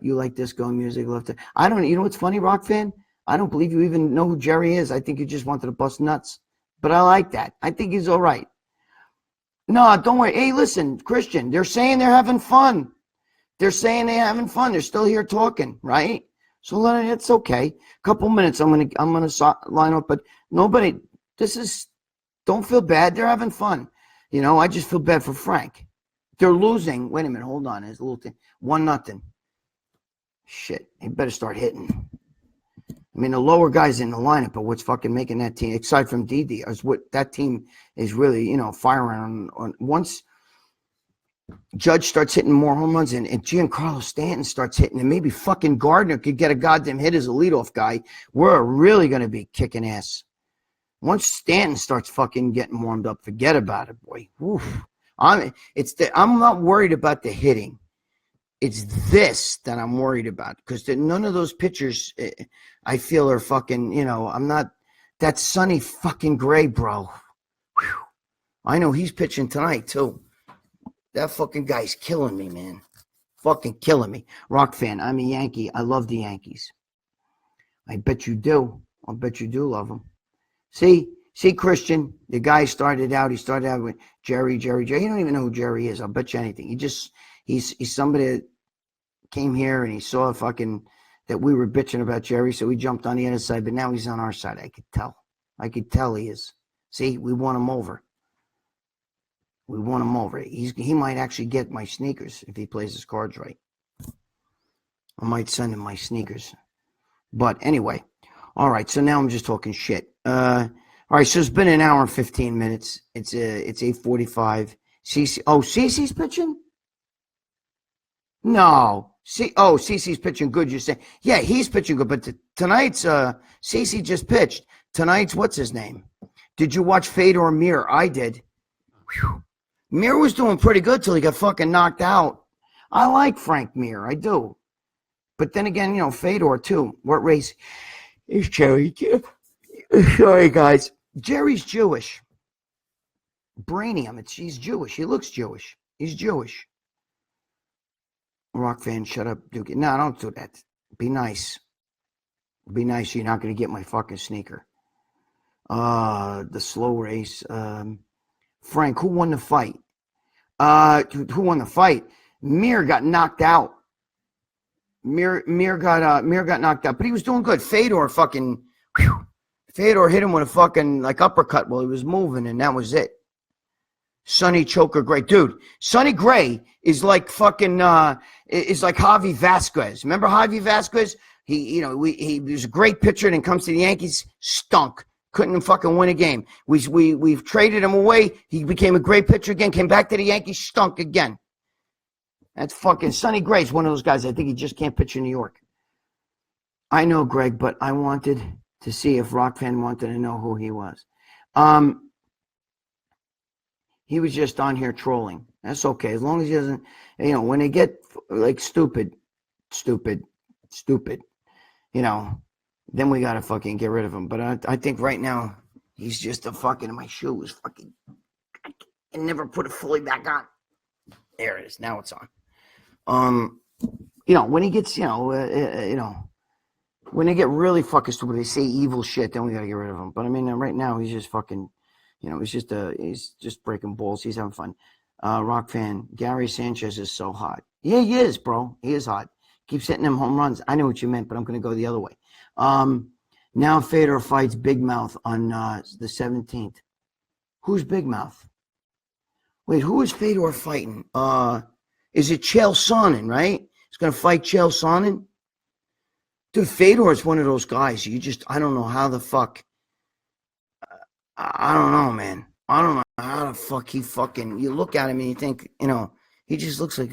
You like disco music. Love to. I don't, you know what's funny, Rock Fan? I don't believe you even know who Jerry is. I think you just wanted to bust nuts. But I like that. I think he's all right. No, don't worry. Hey, listen, Christian, they're saying they're having fun. They're saying they're having fun. They're still here talking, right? So it's okay. A couple minutes, I'm gonna line up, but nobody. Don't feel bad. They're having fun. You know, I just feel bad for Frank. They're losing. Wait a minute, hold on. There's a little thing. 1-0. Shit, he better start hitting. I mean, the lower guys in the lineup are what's fucking making that team, aside from Didi, is what that team is really, you know, firing on. Once Judge starts hitting more home runs and Giancarlo Stanton starts hitting, and maybe fucking Gardner could get a goddamn hit as a leadoff guy, we're really going to be kicking ass. Once Stanton starts fucking getting warmed up, forget about it, boy. Oof. I'm not worried about the hitting. It's this that I'm worried about, because none of those pitchers I feel are fucking, you know, I'm not that Sonny fucking Gray, bro. Whew. I know he's pitching tonight, too. That fucking guy's killing me, man. Fucking killing me. Rock Fan, I'm a Yankee. I love the Yankees. I bet you do. I bet you do love them. See, Christian, the guy started out with Jerry. You don't even know who Jerry is. I'll bet you anything. He's somebody that came here and he saw fucking that we were bitching about Jerry, so he jumped on the other side, but now he's on our side. I could tell he is. See, we won him over. He might actually get my sneakers if he plays his cards right. I might send him my sneakers. But anyway, all right, so now I'm just talking shit. All right, so it's been an hour and 15 minutes. It's 8:45. CeCe's pitching? No. CeCe's pitching good, you're saying. Yeah, he's pitching good, but tonight's CeCe just pitched. Tonight's what's his name? Did you watch Fedor Mir? I did. Whew. Mir was doing pretty good till he got fucking knocked out. I like Frank Mir, I do. But then again, you know, Fedor too. What race is Jerry? Sorry, guys. Jerry's Jewish. Brainium, he's Jewish. He looks Jewish. He's Jewish. Rock Fan, shut up, Duke. No, don't do that. Be nice. Be nice. You're not going to get my fucking sneaker. The slow race. Frank, who won the fight? Who won the fight? Mir got knocked out. Mir got knocked out, but he was doing good. Fedor fucking, Fedor hit him with a fucking like uppercut while he was moving, and that was it. Sonny Choker Gray, dude. Sonny Gray is like fucking is like Javi Vasquez. Remember Javi Vasquez? He was a great pitcher, and then comes to the Yankees, stunk. Couldn't fucking win a game. We've traded him away. He became a great pitcher again. Came back to the Yankees, stunk again. That's fucking Sonny Gray's one of those guys. I think he just can't pitch in New York. I know, Greg, but I wanted to see if Rock Fan wanted to know who he was. He was just on here trolling. That's okay. As long as he doesn't, you know, when they get like stupid, you know, then we got to fucking get rid of him. But I think right now he's just a fucking, my shoe is fucking, I never put it fully back on. There it is. Now it's on. You know, when he gets, when they get really fucking stupid, they say evil shit, then we got to get rid of him. But I mean, right now he's just fucking, you know, he's just breaking balls. He's having fun. Rock Fan, Gary Sanchez is so hot. Yeah, he is, bro. He is hot. Keeps hitting them home runs. I know what you meant, but I'm going to go the other way. Now Fedor fights Big Mouth on the 17th. Who's Big Mouth? Wait, who is Fedor fighting? Is it Chael Sonnen, right? He's going to fight Chael Sonnen? Dude, Fedor is one of those guys. I don't know how the fuck. I don't know, man. I don't know how the fuck he fucking. You look at him and you think, he just looks like,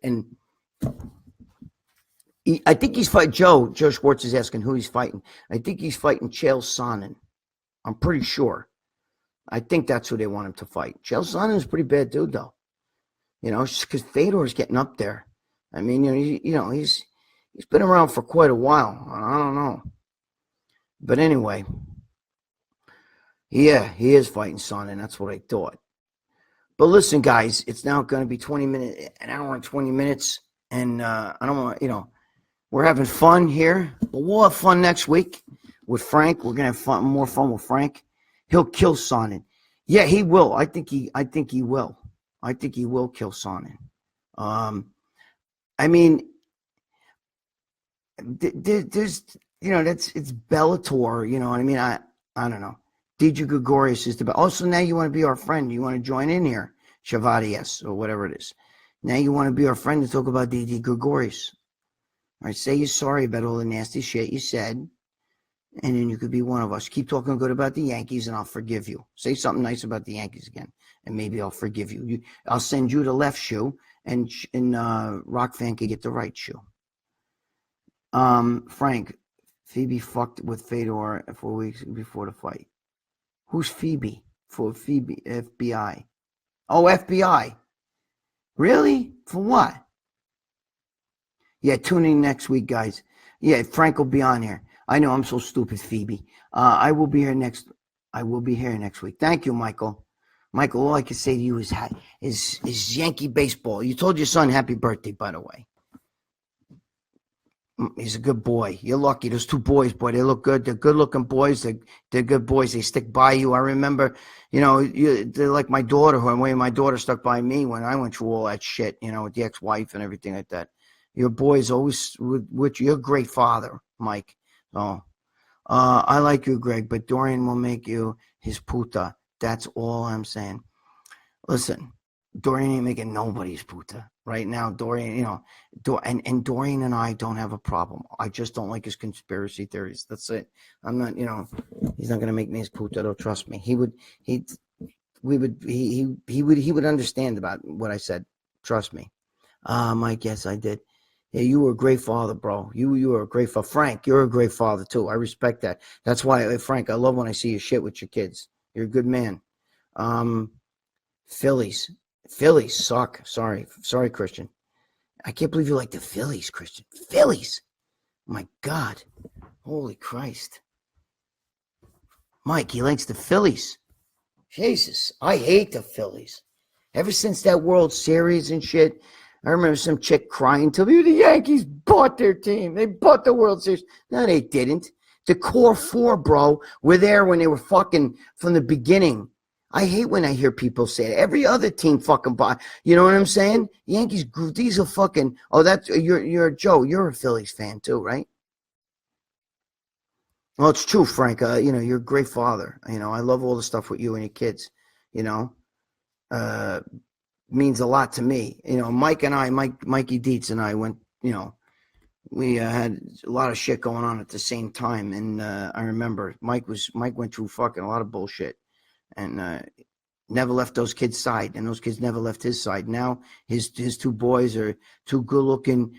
and I think he's fighting Joe Schwartz is asking who he's fighting. I think he's fighting Chael Sonnen. I'm pretty sure. I think that's who they want him to fight. Chael Sonnen is a pretty bad dude, though. Because Fedor's getting up there. I mean, he's been around for quite a while. I don't know. But anyway, yeah, he is fighting Sonnen. That's what I thought. But listen, guys, it's now going to be an hour and 20 minutes. And I don't want we're having fun here. But we'll have fun next week with Frank. We're going to have more fun with Frank. He'll kill Sonnen. Yeah, he will. I think he will. I think he will kill Sonnen. I mean, there's, it's Bellator, you know what I mean? I don't know. DJ Gregorius is the best. Also, now you want to be our friend. You want to join in here, Shavadias, or whatever it is. Now you want to be our friend to talk about DJ Gregorius. All right, say you're sorry about all the nasty shit you said, and then you could be one of us. Keep talking good about the Yankees, and I'll forgive you. Say something nice about the Yankees again, and maybe I'll forgive you. I'll send you the left shoe, and Rock Fan can get the right shoe. Frank, Phoebe fucked with Fedor 4 weeks before the fight. Who's Phoebe? For Phoebe, FBI. Oh, FBI. Really? For what? Yeah, tune in next week, guys. Yeah, Frank will be on here. I know I'm so stupid, Phoebe. I will be here next week. Thank you, Michael. Michael, all I can say to you is Yankee baseball. You told your son happy birthday, by the way. He's a good boy. You're lucky. Those two boys, boy, they look good. They're good-looking boys. They're good boys. They stick by you. I remember, they're like my daughter. When my daughter stuck by me when I went through all that shit, with the ex-wife and everything like that. Your boy's always with you. You're a great father, Mike. Oh, I like you, Greg, but Dorian will make you his puta. That's all I'm saying. Listen, Dorian ain't making nobody's puta. Right now, Dorian, and Dorian and I don't have a problem. I just don't like his conspiracy theories. That's it. I'm not, he's not going to make me his puta, though, trust me. He would understand about what I said. Trust me. Mike, yes, I did. Yeah, you were a great father, bro. You were a great father. Frank, you're a great father, too. I respect that. That's why, Frank, I love when I see you shit with your kids. You're a good man. Phillies suck. Sorry, Christian. I can't believe you like the Phillies, Christian. Phillies. My God. Holy Christ. Mike, he likes the Phillies. Jesus, I hate the Phillies. Ever since that World Series and shit, I remember some chick crying to me, the Yankees bought their team. They bought the World Series. No, they didn't. The core four, bro, were there when they were fucking from the beginning. I hate when I hear people say it. Every other team fucking bought. You know what I'm saying? Yankees, these are fucking. Oh, that's you're Joe. You're a Phillies fan too, right? Well, it's true, Frank. You're a great father. I love all the stuff with you and your kids. Means a lot to me. Mikey Dietz and I went. We had a lot of shit going on at the same time, and I remember Mike went through fucking a lot of bullshit. And never left those kids' side, and those kids never left his side. Now his two boys are two good-looking.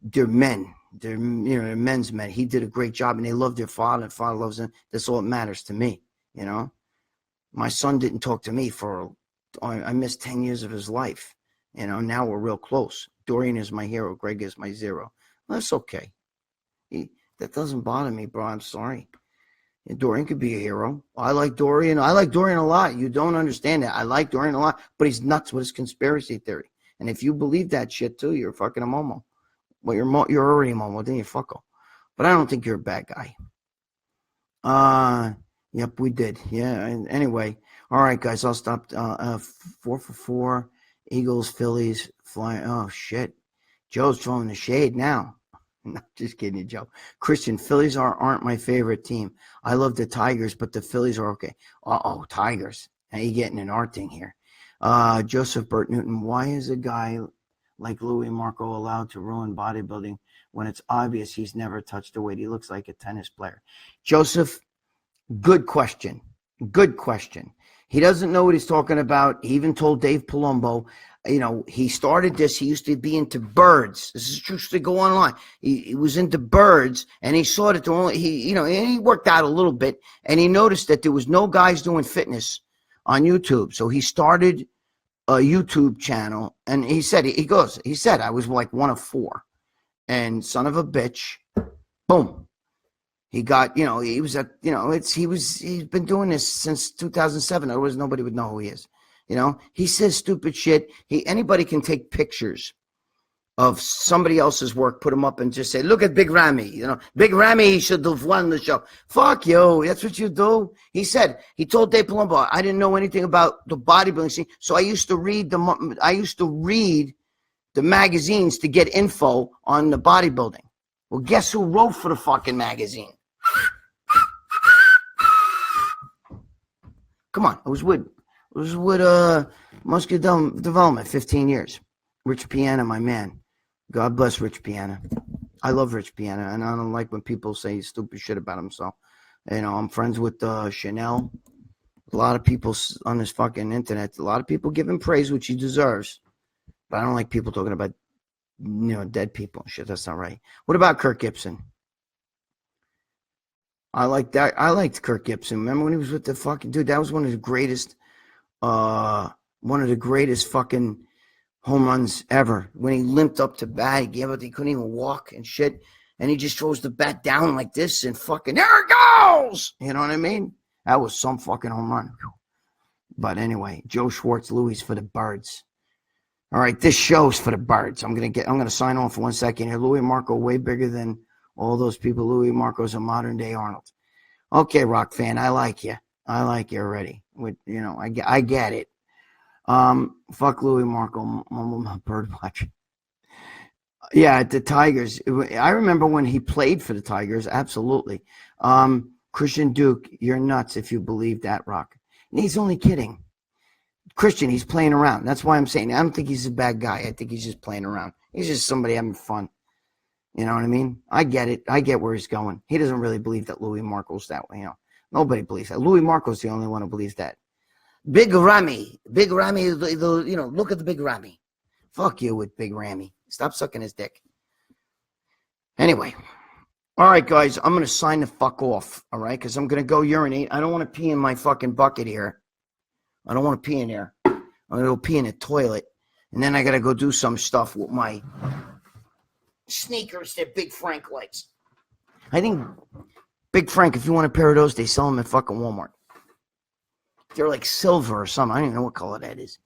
They're men. They're men's men. He did a great job, and they love their father. And father loves them. That's all that matters to me. My son didn't talk to me I missed 10 years of his life. Now we're real close. Dorian is my hero. Greg is my zero. Well, that's okay. That doesn't bother me, bro. I'm sorry. And Dorian could be a hero. I like Dorian. I like Dorian a lot. You don't understand that. I like Dorian a lot, but he's nuts with his conspiracy theory. And if you believe that shit too, you're fucking a momo. Well, you're already a momo. Then you fucko. But I don't think you're a bad guy. Yep, we did. Yeah. Anyway, all right, guys. I'll stop. 4-for-4. Eagles, Phillies, flying. Oh shit. Joe's throwing the shade now. No, just kidding you, Joe. Christian, Phillies aren't my favorite team. I love the Tigers, but the Phillies are okay. Uh-oh, Tigers. Now you getting an art thing here. Joseph Burt Newton, why is a guy like Louis Marco allowed to ruin bodybuilding when it's obvious he's never touched a weight? He looks like a tennis player. Joseph, good question. Good question. He doesn't know what he's talking about. He even told Dave Palumbo, he started this. He used to be into birds. This is true to go online. He was into birds, and he saw that he worked out a little bit, and he noticed that there was no guys doing fitness on YouTube. So he started a YouTube channel, and he said, I was like one of 4, and son of a bitch, boom. He got, he's been doing this since 2007. Otherwise, nobody would know who he is. He says stupid shit. Anybody can take pictures of somebody else's work, put them up, and just say, look at Big Ramy. Big Ramy should have won the show. Fuck you. That's what you do. He told Dave Palumbo, I didn't know anything about the bodybuilding scene, so I used to read the magazines to get info on the bodybuilding. Well, guess who wrote for the fucking magazine? Come on, I was with Muscular Development 15 years. Rich Piana, my man. God bless Rich Piana. I love Rich Piana, and I don't like when people say stupid shit about him. So, I'm friends with Chanel. A lot of people on this fucking internet, a lot of people give him praise, which he deserves. But I don't like people talking about, dead people and shit. That's not right. What about Kirk Gibson? I like that. I liked Kirk Gibson. Remember when he was with the fucking dude? That was one of the greatest fucking home runs ever. When he limped up to bat, he couldn't even walk and shit. And he just throws the bat down like this and fucking, there it goes! You know what I mean? That was some fucking home run. But anyway, Joe Schwartz, Louis for the birds. All right, this show's for the birds. I'm gonna sign on for 1 second here. Louis Marco, way bigger than all those people. Louis Marco's a modern day Arnold. Okay, Rock fan, I like you. I like you already. I get it. Fuck Louis Marco, I'm bird watching. Yeah, the Tigers. I remember when he played for the Tigers. Absolutely. Christian Duke, you're nuts if you believe that, Rock. And he's only kidding. Christian, he's playing around. That's why I'm saying I don't think he's a bad guy. I think he's just playing around. He's just somebody having fun. You know what I mean? I get it. I get where he's going. He doesn't really believe that Louis Marco's that way. Nobody believes that. Louis Marco's the only one who believes that. Big Ramy, look at the Big Ramy. Fuck you with Big Ramy. Stop sucking his dick. Anyway. All right, guys, I'm going to sign the fuck off, all right? Because I'm going to go urinate. I don't want to pee in my fucking bucket here. I don't want to pee in there. I'm going to go pee in the toilet. And then I got to go do some stuff with my sneakers that Big Frank likes. I think Big Frank, if you want a pair of those, they sell them at fucking Walmart. They're like silver or something. I don't even know what color that is.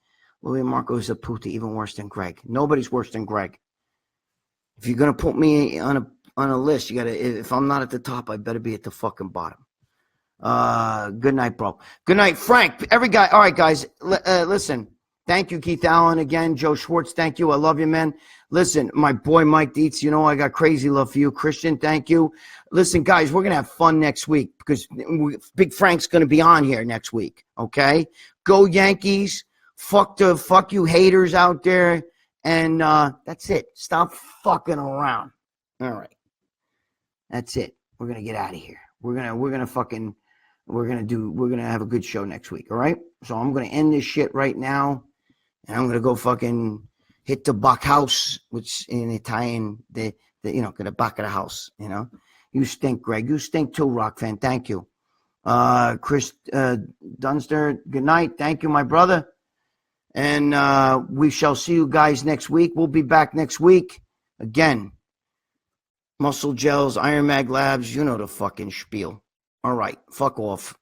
Louis Marco is a puta, even worse than Gregg. Nobody's worse than Gregg. If you're going to put me on a list, you got to, if I'm not at the top, I better be at the fucking bottom. Good night, bro. Good night, Frank. Every guy. All right, guys, listen. Thank you, Keith Allen. Again, Joe Schwartz, thank you. I love you, man. Listen, my boy Mike Dietz, I got crazy love for you. Christian, thank you. Listen, guys, we're going to have fun next week because Big Frank's going to be on here next week, okay? Go Yankees. Fuck you haters out there. And that's it. Stop fucking around. All right. That's it. We're going to get out of here. We're going to have a good show next week, all right? So I'm going to end this shit right now. And I'm going to go fucking hit the back house, which in Italian, the back of the house, You stink, Greg. You stink too, Rock fan. Thank you. Chris Dunster, good night. Thank you, my brother. And we shall see you guys next week. We'll be back next week. Again, Muscle Gels, Iron Mag Labs, the fucking spiel. All right, fuck off.